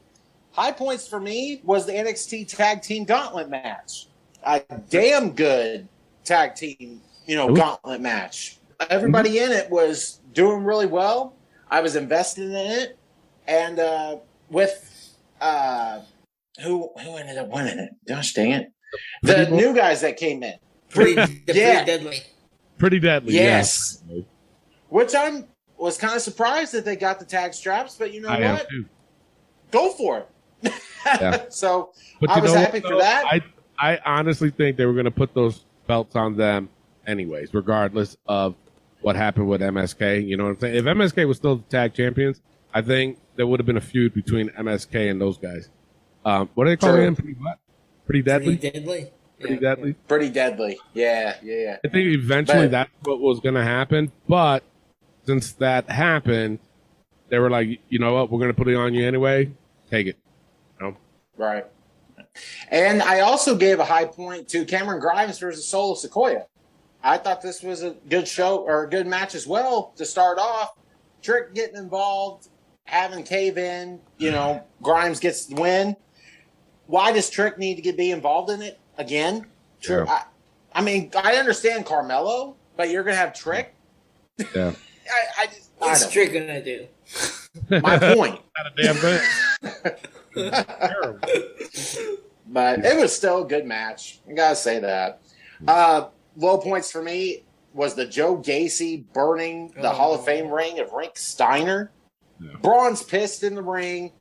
High points for me was the NXT Tag Team Gauntlet match. A damn good tag team, gauntlet match. Everybody in it was doing really well. I was invested in it, and with who ended up winning it? Gosh dang it! The new guys that came in. Pretty Yeah. deadly. Pretty deadly. Yes. Yeah. Which I was kind of surprised that they got the tag straps, but you know I am what? too. Go for it. Yeah. So But I you was know happy what, for though? that. I honestly think they were going to put those belts on them anyways, regardless of what happened with MSK. You know what I'm saying? If MSK was still the tag champions, I think there would have been a feud between MSK and those guys. What do they call True. him? Pretty deadly? Pretty deadly. Pretty Yeah. deadly? Pretty deadly. Yeah. I think eventually But- that's what was going to happen. But since that happened, they were like, you know what? We're going to put it on you anyway. Take it. You know? Right. And I also gave a high point to Cameron Grimes versus Solo Sikoa. I thought this was a good show or a good match as well to start off. Trick getting involved, having cave in, Grimes gets the win. Why does Trick need to be involved in it again? Trick, Yeah. I mean, I understand Carmelo, but you're going to have Trick? Yeah. I What's don't. Trick gonna do? My point. Not a damn thing. Terrible. But it was still a good match. I gotta say that. Low points for me was the Joe Gacy burning the Hall of Fame ring of Rick Steiner. Yeah. Braun's pissed in the ring,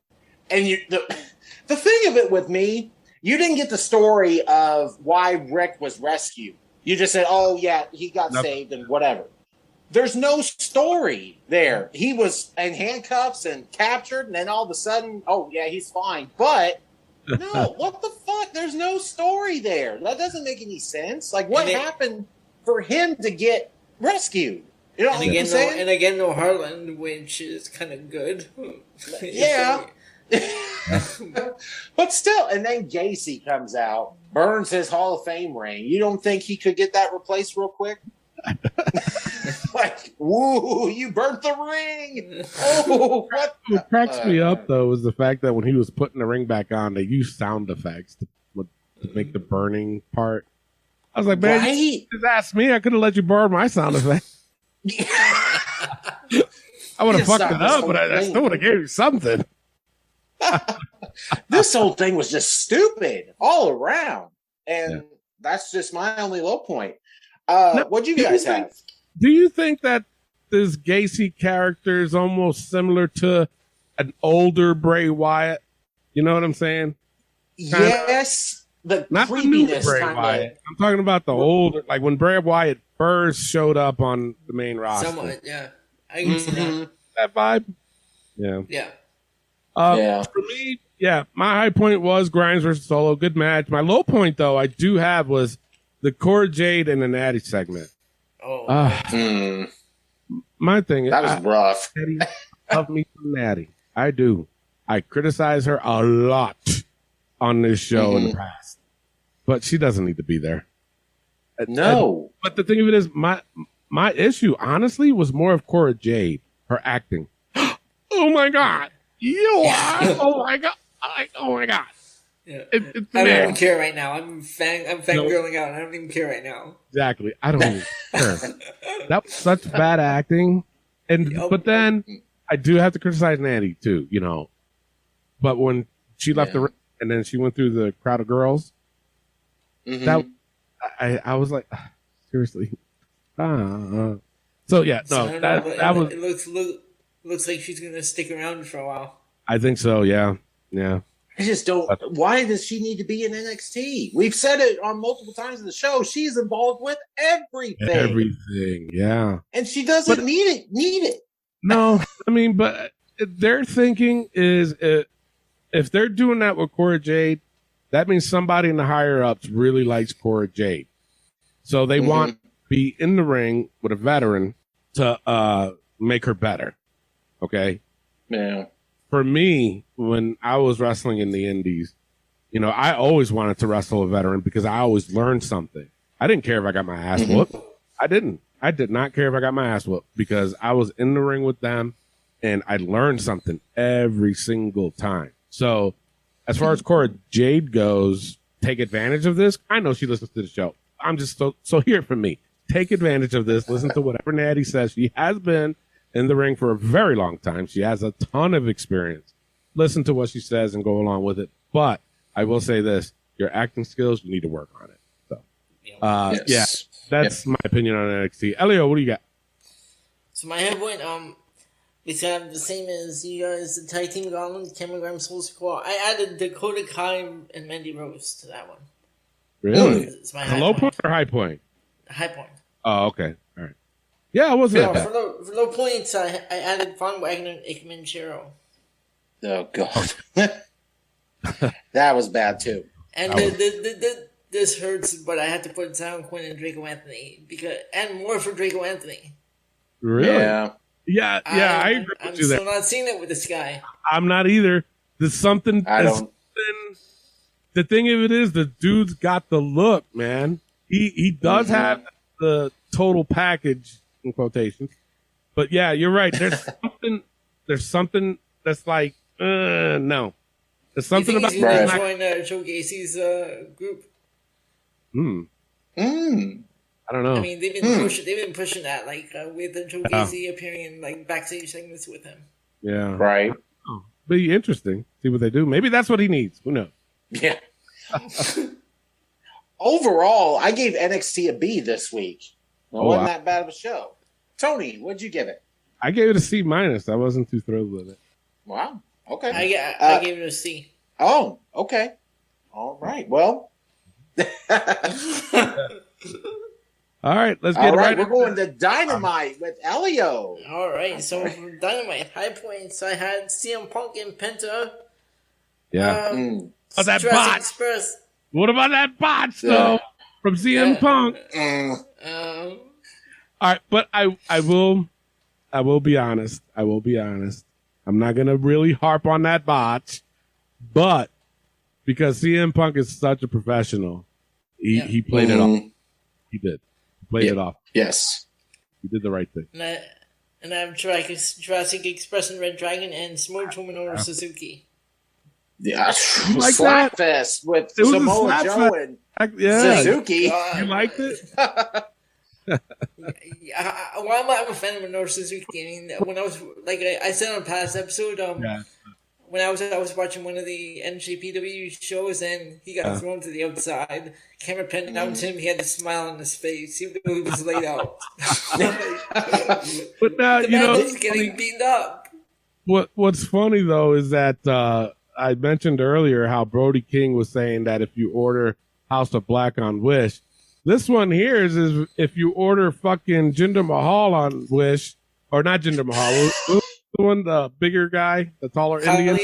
and the thing of it with me, you didn't get the story of why Rick was rescued. You just said, "Oh yeah, he got saved and whatever." There's no story there. He was in handcuffs and captured, and then all of a sudden, oh yeah, he's fine. But no, what the fuck? There's no story there. That doesn't make any sense. Like, what happened for him to get rescued? You know what I'm saying? And again, no Harland, which is kind of good. Yeah. But still, and then Gacy comes out, burns his Hall of Fame ring. You don't think he could get that replaced real quick? Like, woo, you burnt the ring. Oh, What cracks me up, though, is the fact that when he was putting the ring back on, they used sound effects to make the burning part. I was like, man, Right? you just asked me. I could have let you burn my sound effect. I would have fucked it up, but I still would have gave you something. This whole thing was just stupid all around. And that's just my only low point. What'd you guys have? Do you think that this Gacy character is almost similar to an older Bray Wyatt? You know what I'm saying? Yes. The Not the new creepiness Bray kind Wyatt. of. I'm talking about the older, like when Bray Wyatt first showed up on the main roster. Somewhat, yeah. I can see that. That vibe? Yeah. Yeah. Yeah. For me, my high point was Grimes versus Solo. Good match. My low point, though, I do have was the Cora Jade and the Natty segment. Oh. My thing is, That was rough. Natty, love me some Natty. I do. I criticize her a lot on this show in the past, but she doesn't need to be there. No. But the thing of it is, my issue, honestly, was more of Cora Jade, her acting. Oh my God. You are. Oh my God. Oh my God. Yeah. It's I don't man. even care right now. I'm fangirling out. I don't even care right now. Exactly. I don't even care. That was such bad acting. But then I do have to criticize Natty too, you know. But when she left the ring and then she went through the crowd of girls, that I was like, seriously. So yeah, no, that was. It looks like she's gonna stick around for a while. I think so. Yeah. I just don't. Why does she need to be in NXT? We've said it on multiple times in the show. She's involved with everything. Everything, yeah. And she doesn't need it. No, I mean, but their thinking is if they're doing that with Cora Jade, that means somebody in the higher ups really likes Cora Jade. So they want to be in the ring with a veteran to make her better. Okay? Yeah. For me, when I was wrestling in the indies, you know, I always wanted to wrestle a veteran because I always learned something. I didn't care if I got my ass whooped. I didn't. I did not care if I got my ass whooped because I was in the ring with them and I learned something every single time. So as far as Cora Jade goes, take advantage of this. I know she listens to the show. I'm just so hear it from me. Take advantage of this. Listen to whatever Natty says. She has been in the ring for a very long time. She has a ton of experience. Listen to what she says and go along with it. But I will say this, your acting skills, you need to work on it. So, yeah, that's my opinion on NXT. Elio, what do you got? So my head point, it's kind of the same as you guys, the Tag Team Gauntlet, Cameron Grimes, Soul Squad. I added Dakota Kai and Mandy Rose to that one. Really? It's my low point or high point? High point. Oh, okay. All right. Yeah, I wasn't. For low points, I added Von Wagner and Ikemen Chiro. Oh God, that was bad too. And this hurts, but I had to put Zion Quinn and Draco Anthony and more for Draco Anthony. Really? Yeah. I agree with I'm you there. still not seeing it with this guy. I'm not either. There's something. The thing of it is, the dude's got the look, man. He does have the total package in quotations, but yeah, you're right. There's something that's like, no. There's something about he's going to join Joe Gacy's group. I don't know. I mean, they've been pushing that, like with Joe Gacy appearing in like backstage segments with him. Yeah, right. Oh, be interesting. See what they do. Maybe that's what he needs. Who knows? Yeah. Overall, I gave NXT a B this week. It wasn't that bad of a show. Tony, what'd you give it? I gave it a C-. I wasn't too thrilled with it. Wow. Okay. I gave it a C. Oh, okay. All right. Well. All right. Let's get right. We're going to Dynamite with Elio. All right. So for Dynamite high points, I had CM Punk and Penta. Yeah. That Jurassic bot. Express. What about that botch though from CM Punk? All right, but I will be honest. I'm not gonna really harp on that botch, but because CM Punk is such a professional, he played it off. He did. He played it off. Yes. He did the right thing. And I have Jurassic Express and Red Dragon and Samoa Joe Minoru Suzuki. Yeah, like Slapfest with Samoa Joe and Suzuki. You liked it? I'm a fan of Minoru Suzuki. I mean, when I was I said on a past episode, when I was watching one of the NJPW shows and he got thrown to the outside, camera panned down to him. He had a smile on his face, even though he was laid out. But now the man was getting beaten up. What's funny though is that I mentioned earlier how Brody King was saying that if you order House of Black on Wish, this one here is if you order fucking Jinder Mahal on Wish, or not Jinder Mahal, who's the one, the bigger guy, the taller Indian?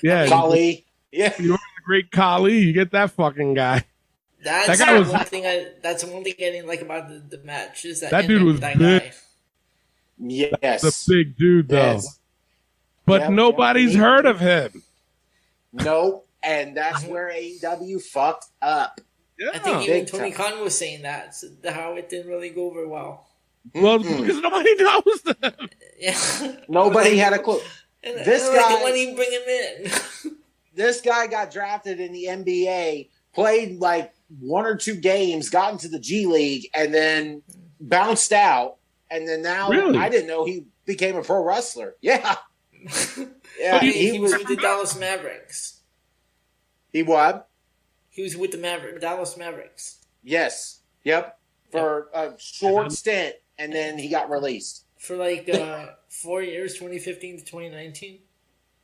Yeah. Kali. Yeah. You order the Great Kali, you get that fucking guy. That's the one thing I didn't like about the match is that dude was that big. guy. Yes. The big dude though. Yes. But nobody's heard of him. Nope. And that's where AEW fucked up. Yeah. I think even Tony Khan was saying that, so how it didn't really go over well. Well, because nobody knows them. Yeah. Nobody had a clue. And this guy, guy, when you bring him in. this guy got drafted in the NBA, played like 1 or 2 games, got into the G League, and then bounced out. And then now I didn't know he became a pro wrestler. Yeah. Yeah. He was with the Dallas Mavericks. He what? He was with the Dallas Mavericks. Yes. Yep. For a short stint, and then he got released. For like 4 years, 2015 to 2019.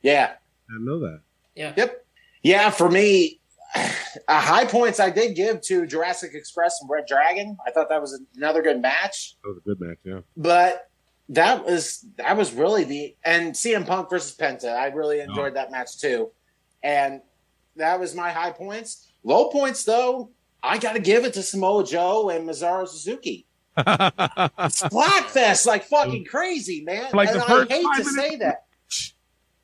Yeah. I know that. Yeah. Yep. Yeah, for me, high points I did give to Jurassic Express and Red Dragon. I thought that was another good match. That was a good match, yeah. But that was really and CM Punk versus Penta. I really enjoyed that match too. And that was my high points. Low points, though, I got to give it to Samoa Joe and Masaru Suzuki. Splatfest like fucking crazy, man. Like and the I first hate 5 to minutes. say that.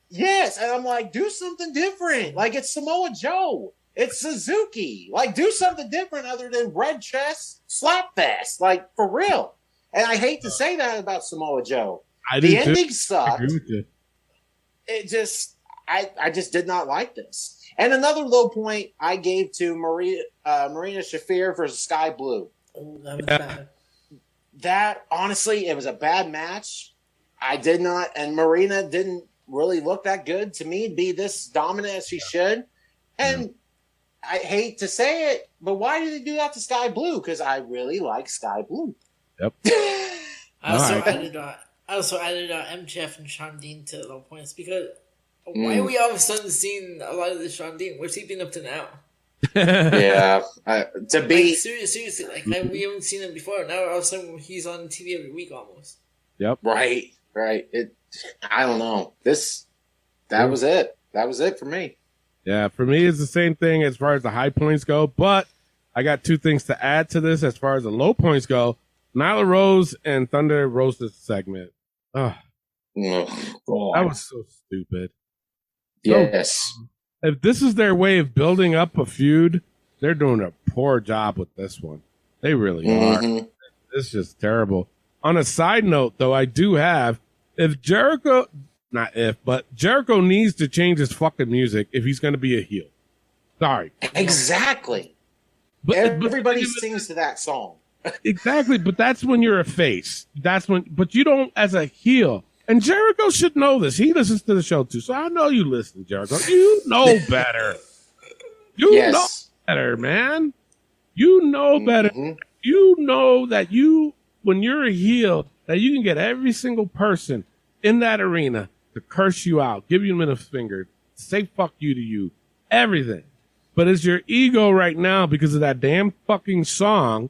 Yes, and I'm like, do something different. Like, it's Samoa Joe. It's Suzuki. Like, do something different other than red chest slapfest. Like, for real. And I hate to say that about Samoa Joe. The ending sucked. I agree with you. It just, I just did not like this. And another low point I gave to Marina Shafir versus Sky Blue. Oh, that was bad. That, honestly, it was a bad match. I did not, and Marina didn't really look that good to me, be this dominant as she should. And I hate to say it, but why did they do that to Sky Blue? Because I really like Sky Blue. Yep. I also added MJF and Sean Dean to low points because why are we all of a sudden seeing a lot of the Sean Dean? What's he been up to now? Yeah, seriously, like we haven't seen him before. Now all of a sudden he's on TV every week almost. Yep. Right. I don't know. That was it. That was it for me. Yeah, for me it's the same thing as far as the high points go, but I got 2 things to add to this as far as the low points go. Nyla Rose and Thunder Rosa's segment. Ugh. That was so stupid. Yes. If this is their way of building up a feud, they're doing a poor job with this one. They really are. It's just terrible. On a side note, though, I do have, Jericho needs to change his fucking music if he's going to be a heel. Sorry. Exactly. But everybody sings to that song. Exactly, but that's when you're a face. But you don't as a heel. And Jericho should know this. He listens to the show too, so I know you listen, Jericho. You know better. You know better, man. You know better. You know that when you're a heel, that you can get every single person in that arena to curse you out, give you a middle finger, say fuck you to you, everything. But it's your ego right now because of that damn fucking song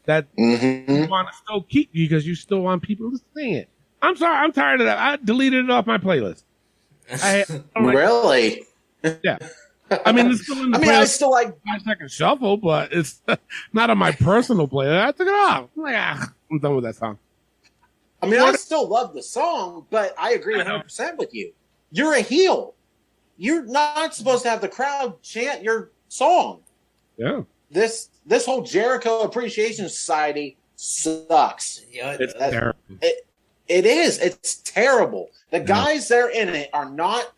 that you want to still keep because you still want people to sing it. I'm sorry, I'm tired of that. I deleted it off my playlist. Really? Yeah. I mean, it's still in the playlist. I still like 5 Second Shuffle, but it's not on my personal playlist. I took it off. I'm like, I'm done with that song. I mean, I still love the song, but I agree 100% with you. You're a heel. You're not supposed to have the crowd chant your song. Yeah. This whole Jericho Appreciation Society sucks. Yeah, it's terrible. It is. It's terrible. The guys that are in it are not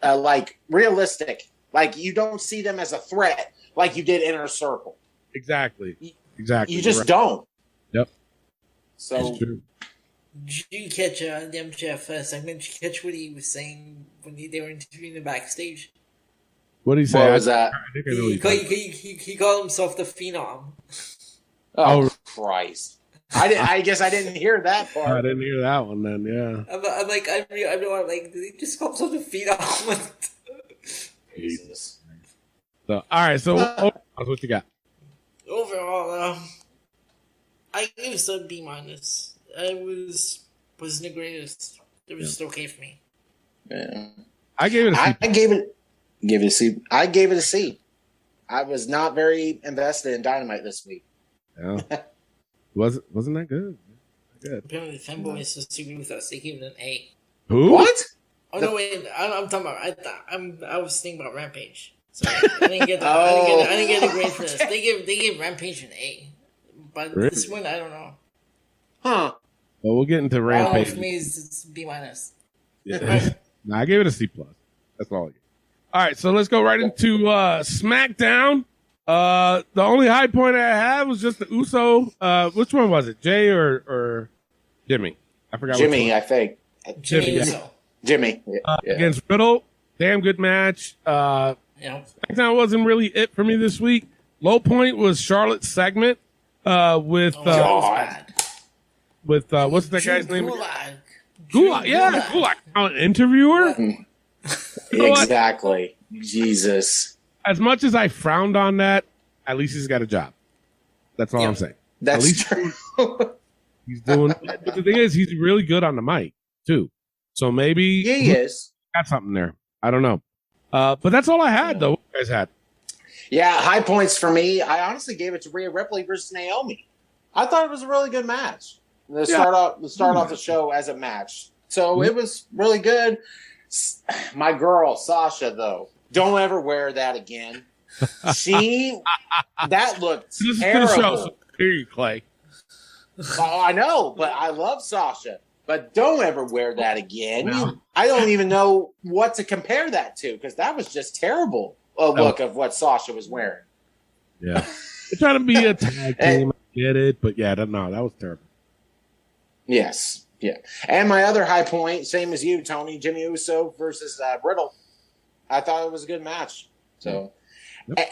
like realistic. Like, you don't see them as a threat like you did Inner Circle. Exactly. You just don't. Yep. So, true. Did you catch the MJF segment? Did you catch what he was saying when they were interviewing him backstage? What did he say? What was that? I think I know He called himself the Phenom. Oh, Christ. I guess I didn't hear that part. I didn't hear that one then, yeah. I'm like, did he just call himself the Phenom? Jesus. So, all right, so what you got? Overall, I give it a B-. It wasn't the greatest. It was just okay for me. Yeah. I gave it a C. I gave it a C. I gave it a C. I was not very invested in Dynamite this week. Yeah. Wasn't that good? Good. Apparently, the fanboys disagree with us. They gave it an A. Who? What? Oh no! Wait, I'm talking about. I was thinking about Rampage. So I didn't get I didn't get a grade for this. They gave Rampage an A, but Really? this one I don't know. Huh? Well, we'll get into Rampage. For me, it's B-. Yeah. No, I gave it a C+. That's all I gave. All right, so let's go right into SmackDown. The only high point I have was just the Uso. Which one was it, Jay or Jimmy? I forgot. Jimmy, I think. Jimmy yeah. Uso. Jimmy. Against Riddle. Damn good match. Yeah. SmackDown wasn't really it for me this week. Low point was Charlotte's segment with what's that guy's name? Gulak. Yeah, Gulak. An interviewer. Exactly. Jesus. As much as I frowned on that, at least he's got a job. That's all I'm saying. That's true. He's doing. But the thing is, he's really good on the mic too. So maybe he is. Got something there. I don't know. But that's all I had, though. What you guys had? Yeah, high points for me. I honestly gave it to Bria Ripley versus Naomi. I thought it was a really good match. Start off the show as a match. So it was really good. My girl, Sasha, though, don't ever wear that again. That looked terrible. Here you, Clay. Oh, I know, but I love Sasha. But don't ever wear that again. No. I don't even know what to compare that to because that was just terrible. Look of what Sasha was wearing. Yeah, they're trying to be a tag team. I get it, but yeah, that was terrible. Yes, yeah. And my other high point, same as you, Tony, Jimmy Uso versus Riddle. I thought it was a good match. So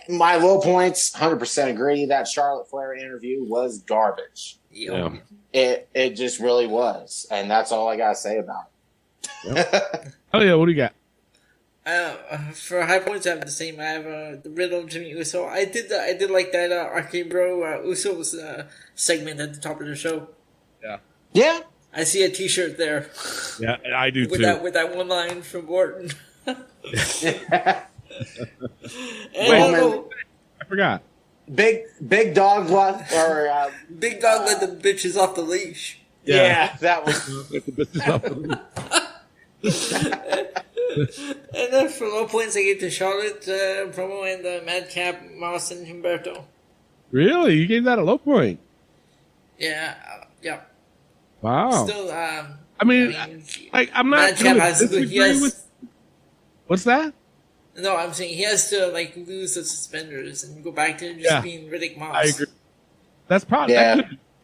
my low points, 100% agree. That Charlotte Flair interview was garbage. Yeah. It just really was, and that's all I gotta say about it. Yep. Oh yeah, what do you got? For high points, I have the same. I have the Riddle, Jimmy Uso. I did like that Arcade Bro Uso's segment at the top of the show. Yeah. I see a T-shirt there. Yeah, I do with too. With that one line from Orton. Wait, I forgot. Big dog or big dog let the bitches off the leash. Yeah, that was let the bitches off the leash. And then for low points, I gave to Charlotte promo and Madcap Moss and Humberto. Really, you gave that a low point? Yeah, yeah. Wow. Still, I mean, I'm not. Madcap has to. What's that? No, I'm saying he has to lose the suspenders and go back to just being Riddick Moss. I agree. That's probably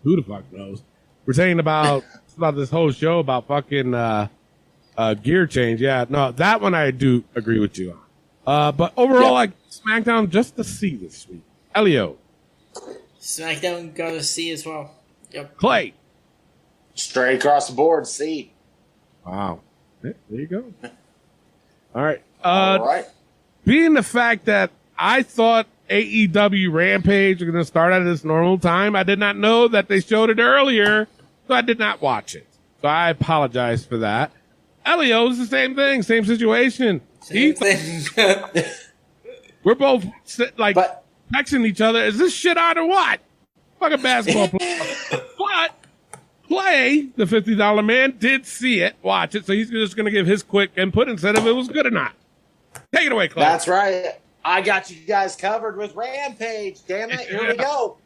who the fuck knows. We're saying about this whole show about fucking gear change. Yeah, no, that one I do agree with you on. But overall, like SmackDown just to see this week. Elio. SmackDown got to see as well. Yep. Clay. Straight across the board, see. Wow. There you go. All right. All right. Being the fact that I thought AEW Rampage was going to start at its normal time, I did not know that they showed it earlier, so I did not watch it. So I apologize for that. Elio's the same thing, same situation. Same thing. We're both texting each other. Is this shit on or what? Fucking basketball player. But Clay, the $50 man, did see it, watch it, so he's just going to give his quick input instead of it was good or not. Take it away, Clay. That's right. I got you guys covered with Rampage. Damn it. Here we go.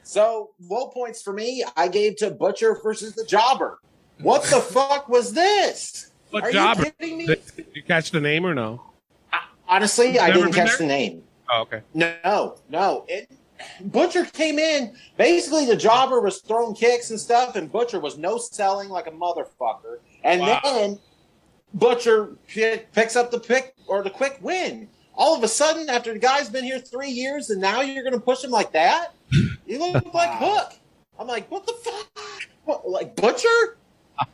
So, low points for me, I gave to Butcher versus the Jobber. What the fuck was this? What Are Jobber? you kidding me? Did you catch the name or no? Honestly, I didn't catch the name. Oh, okay. No. Butcher came in. Basically, the Jobber was throwing kicks and stuff, and Butcher was no-selling like a motherfucker. And then Butcher picks up the quick win. All of a sudden, after the guy's been here 3 years, and now you're going to push him like that? You look like Hook. I'm like, what the fuck? What, like Butcher?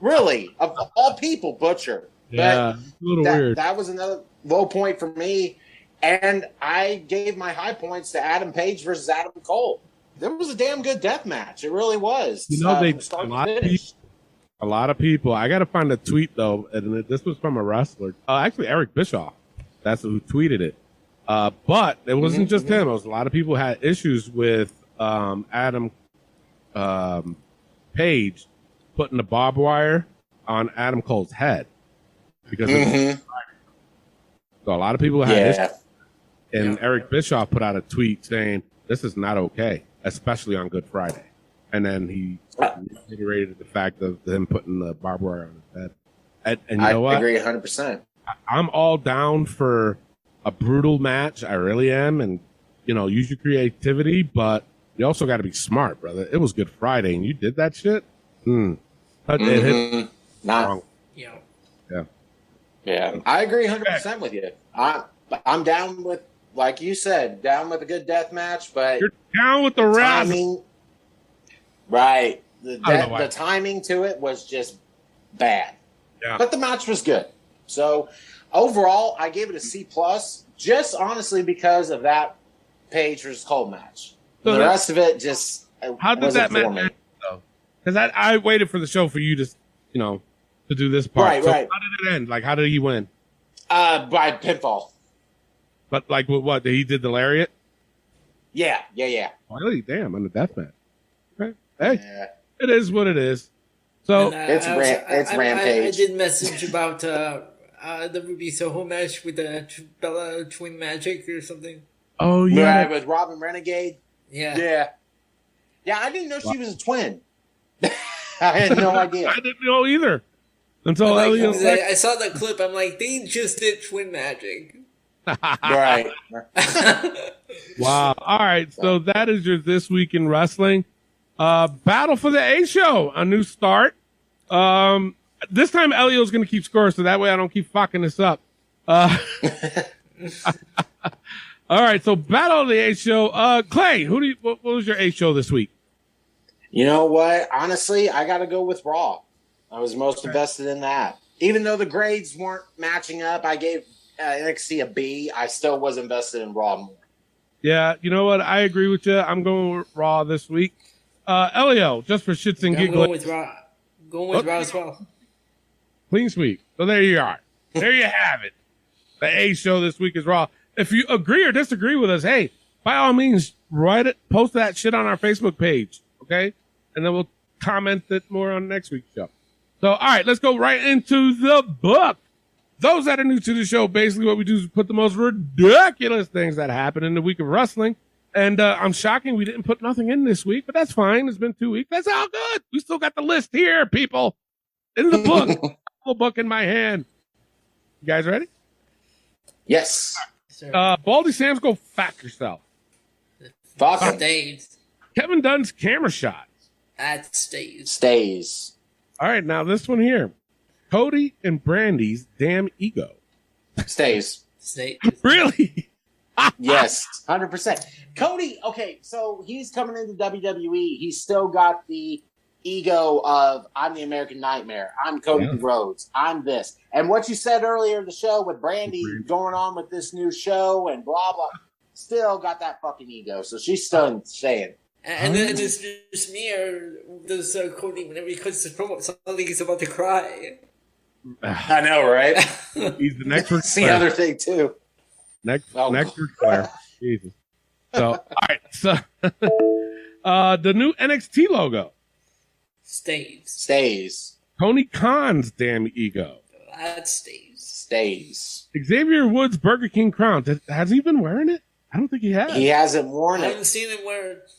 Really? Of all people, Butcher. Yeah, a little weird. That was another low point for me. And I gave my high points to Adam Page versus Adam Cole. It was a damn good death match. It really was. You know, a lot of people. I got to find a tweet, though. And this was from a wrestler. Actually, Eric Bischoff. That's who tweeted it. But it wasn't just him. It was a lot of people had issues with Adam Page putting the barbed wire on Adam Cole's head. Because so a lot of people had issues. And Eric Bischoff put out a tweet saying, this is not okay, especially on Good Friday. And then he reiterated the fact of him putting the barbed wire on his head. And you know what? I agree 100%. I'm all down for a brutal match. I really am. And, use your creativity, but you also got to be smart, brother. It was Good Friday, and you did that shit? It hit wrong. Yeah. Yeah. Yeah. I agree 100% with you. I'm down with, like you said, down with a good death match, but You're down with the rest. timing, right. The timing to it was just bad. Yeah. But the match was good. So overall, I gave it a C+, just honestly because of that Paige versus Cole match. So the rest of it just how did that match end, though? Because I waited for the show for you to, to do this part. Right, so right. How did it end? Like, how did he win? By pinfall. But like, what? He did the lariat? Yeah. Really? Damn, on the death match. Okay. Hey, Yeah. it is what it is. So It's Rampage. I did message about the Ruby Soho match with the Bella Twin Magic or something. oh yeah, Right, with Robin Renegade. Yeah. Yeah, I didn't know she was a twin. I had no idea. I didn't know either until Elliot was like, I saw that clip. I'm like, they just did Twin Magic. Right. wow. All right, so that is your This Week in Wrestling. Battle for the A Show, a new start. This time Elio's going to keep score, so that way I don't keep fucking this up. All right, so Battle of the A Show. Clay, what was your A Show this week? You know what? Honestly, I got to go with Raw. I was most invested in that. Even though the grades weren't matching up, I gave NXT a B. I still was invested in Raw more. Yeah, you know what? I agree with you. I'm going with Raw this week. Elio, just for shits and I'm giggles. going with Raw. Going with Raw as well. Clean sweep. So there you are. There you have it. The A Show this week is Raw. If you agree or disagree with us, hey, by all means, post that shit on our Facebook page, okay? And then we'll comment it more on next week's show. So, all right, let's go right into the book. Those that are new to the show, basically what we do is put the most ridiculous things that happen in the week of wrestling. And I'm shocking we didn't put nothing in this week, but that's fine. It's been 2 weeks. That's all good. We still got the list here, people. In the book. Full book in my hand. You guys ready? Yes. Baldy Sam's, go fuck yourself. Fuck him. Stays. Kevin Dunn's camera shots. That stays. Stays. All right, now this one here. Cody and Brandy's damn ego. Stays. Stays. Really? Yes, 100%. Cody, okay, so he's coming into WWE. He's still got the ego of, I'm the American Nightmare. I'm Cody Rhodes. I'm this. And what you said earlier in the show with Brandy going on with this new show and blah, blah, still got that fucking ego. So she's still staying. And then it's just me or does Cody, whenever he cuts the promo, suddenly he's about to cry. I know, right? He's the next That's the other thing, too. Next player. Jesus. So, all right. So, the new NXT logo. Stays. Tony Khan's damn ego. That stays. Stays. Xavier Woods' Burger King crown. Has he been wearing it? I don't think he has. He hasn't worn I it. haven't seen him wear it.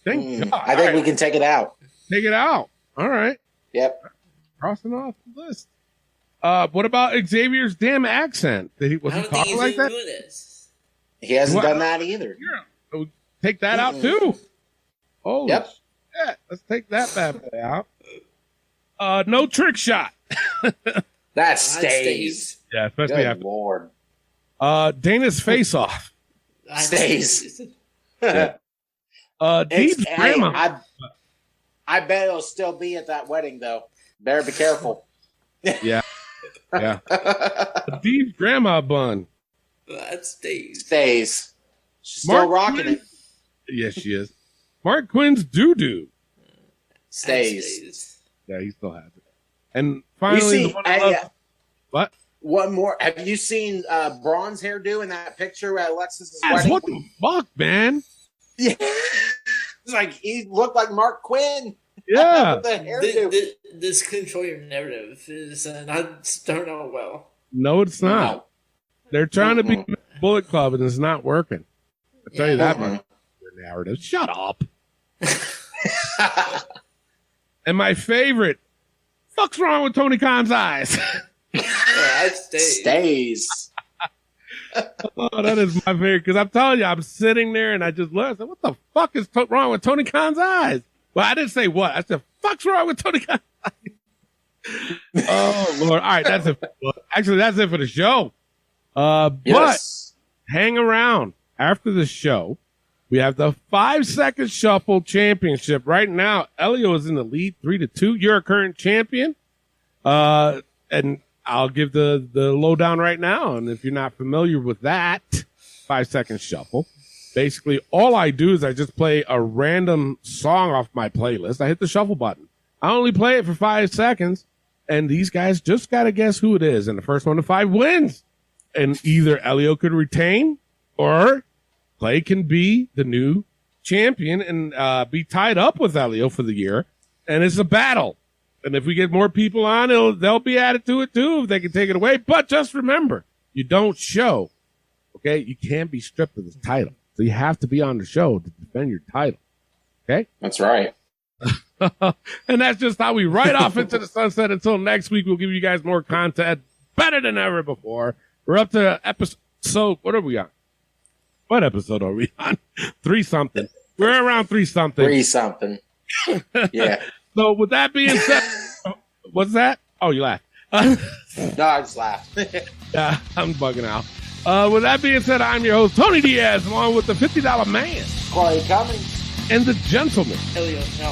Thank God. I think we can take it out. Take it out. All right. Yep. Crossing off the list. What about Xavier's damn accent? Was he talking like that? He hasn't done that either. Yeah. So take that out too. Oh, yep. Shit. Let's take that bad boy out. No trick shot. That stays. Yeah, especially Good after. Lord. Dana's face off. Stays. Deep's grandma. I bet it'll still be at that wedding, though. Better be careful. Yeah. Yeah. Deep's grandma bun. That stays. Stays. She's still rocking it. Yes, she is. Mark Quinn's doo-doo. Stays. Yeah, he still has it. And finally, the one I love. What? One more. Have you seen Braun's hairdo in that picture at Alexis' wedding? What the fuck, man? Yeah. It's like he looked like Mark Quinn. Yeah. With the hairdo. This control your narrative is not starting out well. No, it's not. No. They're trying to be Bullet Club, and it's not working. I'll tell you that much. Your narrative. Shut up. And my favorite, fuck's wrong with Tony Khan's eyes? That stays. Stays. Oh, that is my favorite. Because I'm telling you, I'm sitting there and I just look. I said, what the fuck is wrong with Tony Khan's eyes? Well, I didn't say what. I said, fuck's wrong with Tony Khan's eyes? Oh, Lord. All right, that's it. Actually, that's it for the show. But hang around after the show. We have the 5-second shuffle championship. Right now, Elio is in the lead 3-2. You're a current champion. And I'll give the lowdown right now. And if you're not familiar with that 5-second shuffle, basically all I do is I just play a random song off my playlist. I hit the shuffle button. I only play it for 5 seconds. And these guys just got to guess who it is. And the first 1 to 5 wins. And either Elio could retain or Clay can be the new champion and be tied up with Elio for the year. And it's a battle. And if we get more people on, they'll be added to it too if they can take it away. But just remember, you don't show. Okay? You can't be stripped of this title. So you have to be on the show to defend your title. Okay? That's right. And that's just how we ride off into the sunset. Until next week, we'll give you guys more content better than ever before. We're up to episode, what are we on? What episode are we on? 3-something. We're around 3-something. 3-something. Yeah. So with that being said, what's that? Oh, you laughed. No, I just laughed. Yeah, I'm bugging out. With that being said, I'm your host, Tony Diaz, along with the $50 man. Corey Cummings. And the gentleman. Elio, no.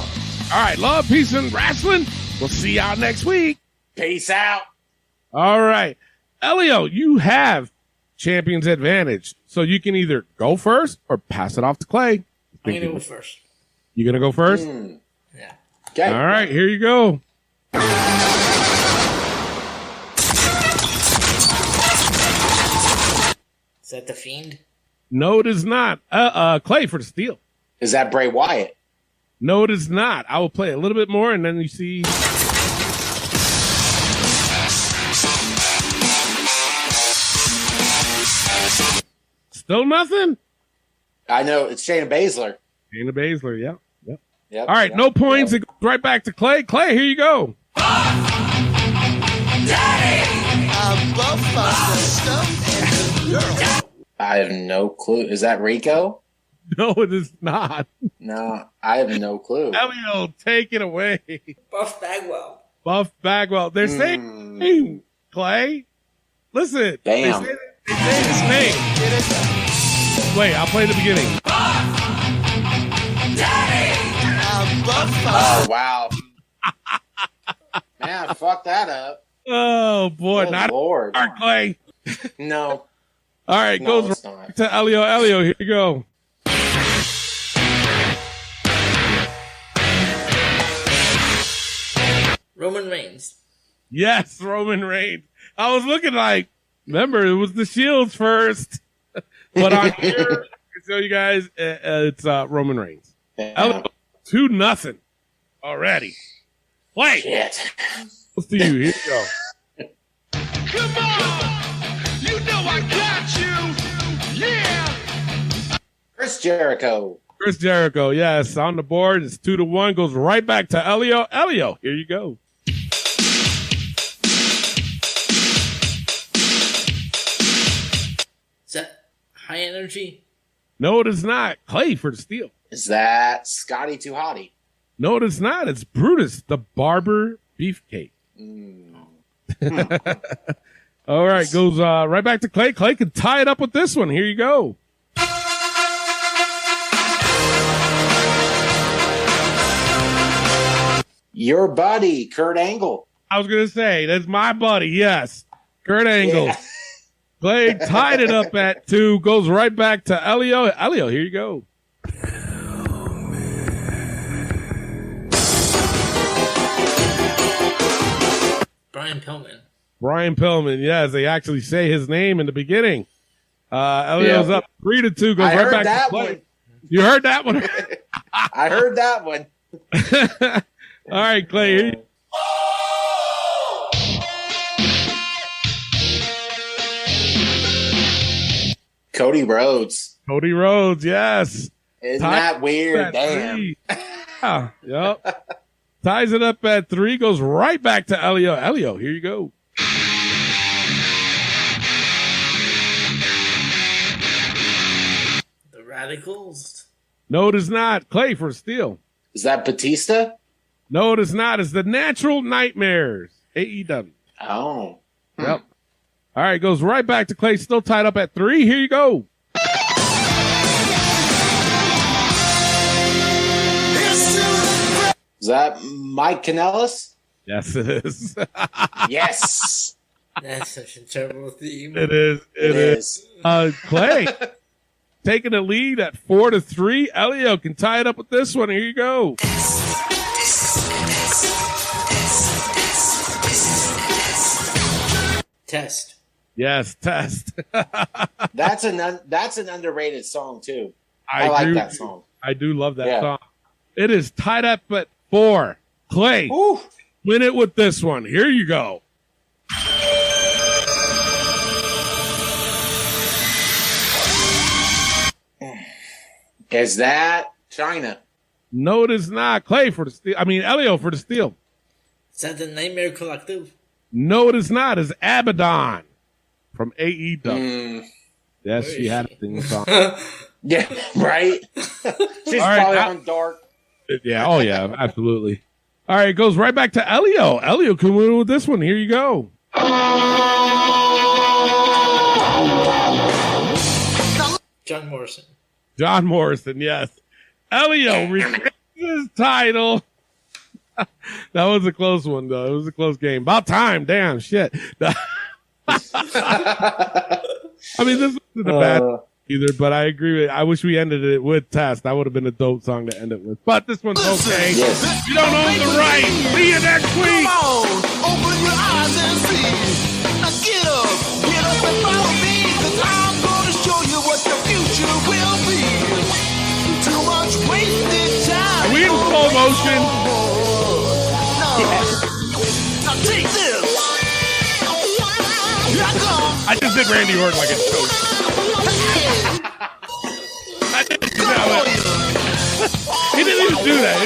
All right, love, peace, and wrestling. We'll see y'all next week. Peace out. All right. Elio, you have champion's advantage. So you can either go first or pass it off to Clay. I'm going to go first. You going to go first? Yeah. Okay. All right, here you go. Is that the Fiend? No, it is not. Clay for the steal. Is that Bray Wyatt? No, it is not. I will play a little bit more, and then you see. Still nothing? I know. It's Shayna Baszler. Shayna Baszler, yeah. Yep, All right, no points. It goes right back to Clay. Clay, here you go. I have no clue. Is that Rico? No, it is not. No, I have no clue. Elio, take it away. Buff Bagwell. Buff Bagwell. They're saying name, Clay. Listen. Damn. They say his name. Wait, I'll play the beginning. Oh, wow. Man, I fucked that up. Oh, boy. Good Not Lord. All right, Clay. No. All right, No, goes it's not. to Elio. Elio, here you go. Roman Reigns. Yes, Roman Reigns. I was looking like, remember, it was the Shields first. But on here, I can show you guys, it's Roman Reigns. Damn. 2-0 already. Play. Shit. Let's do you. Here you go. Come on! You know I got you! Yeah! Chris Jericho. Chris Jericho, yes, on the board. It's 2-1. Goes right back to Elio. Elio, here you go. Is that High Energy? No, it is not. Clay for the steal. Is that Scotty Too Hottie? No, it is not. It's Brutus, the barber beefcake. All right, goes right back to Clay. Clay can tie it up with this one. Here you go. Your buddy, Kurt Angle. I was going to say, that's my buddy, yes. Kurt Angle. Yeah. Clay tied it up at 2. Goes right back to Elio. Elio, here you go. Brian Pillman. Brian Pillman, yes, they actually say his name in the beginning. Elio's up 3-2, goes I right heard back that to Clay. one. You heard that one? I heard that one. All right, Clay. Here you- Cody Rhodes. Cody Rhodes, yes. Isn't Tie- that weird? at Damn. 3. Yeah, yep. Ties it up at 3, goes right back to Elio. Elio, here you go. Radicals. No, it is not. Clay for Steel. Is that Batista? No, it is not. It's the Natural Nightmares. AEW. Oh. Yep. All right, goes right back to Clay. Still tied up at 3. Here you go. Is that Mike Kanellis? Yes, it is. Yes. That's such a terrible theme. It is. It is. Clay taking the lead at 4-3. Elio can tie it up with this one. Here you go. Test. Yes, Test. That's an underrated song too. I agree like with that you. song. I do love that song. It is tied up at 4. Clay, Ooh. win it with this one. Here you go. Is that China? No, it is not. Clay for the steal. I mean, Elio for the steal. Is that the Nightmare Collective? No, it is not. It's Abaddon from AEW. Yes, she had a theme song. Yeah, right? She's probably on dark. Yeah, oh yeah, absolutely. All right, it goes right back to Elio. Elio can win with this one. Here you go. John Morrison. John Morrison, yes. Elio retains his title. That was a close one, though. It was a close game. About time. Damn, shit. I mean, this wasn't a bad either, but I agree with I wish we ended it with Test. That would have been a dope song to end it with. But this one's okay. Yes. You don't own the right. See you next week. Come on, open your eyes and see. Now get up and follow me, 'cause I'm gonna show you what the future will be. Too much wasted time. Are we in slow motion? No. Now take this. Here I come. I just did Randy Orton like a joke. I didn't do that. He didn't even do that.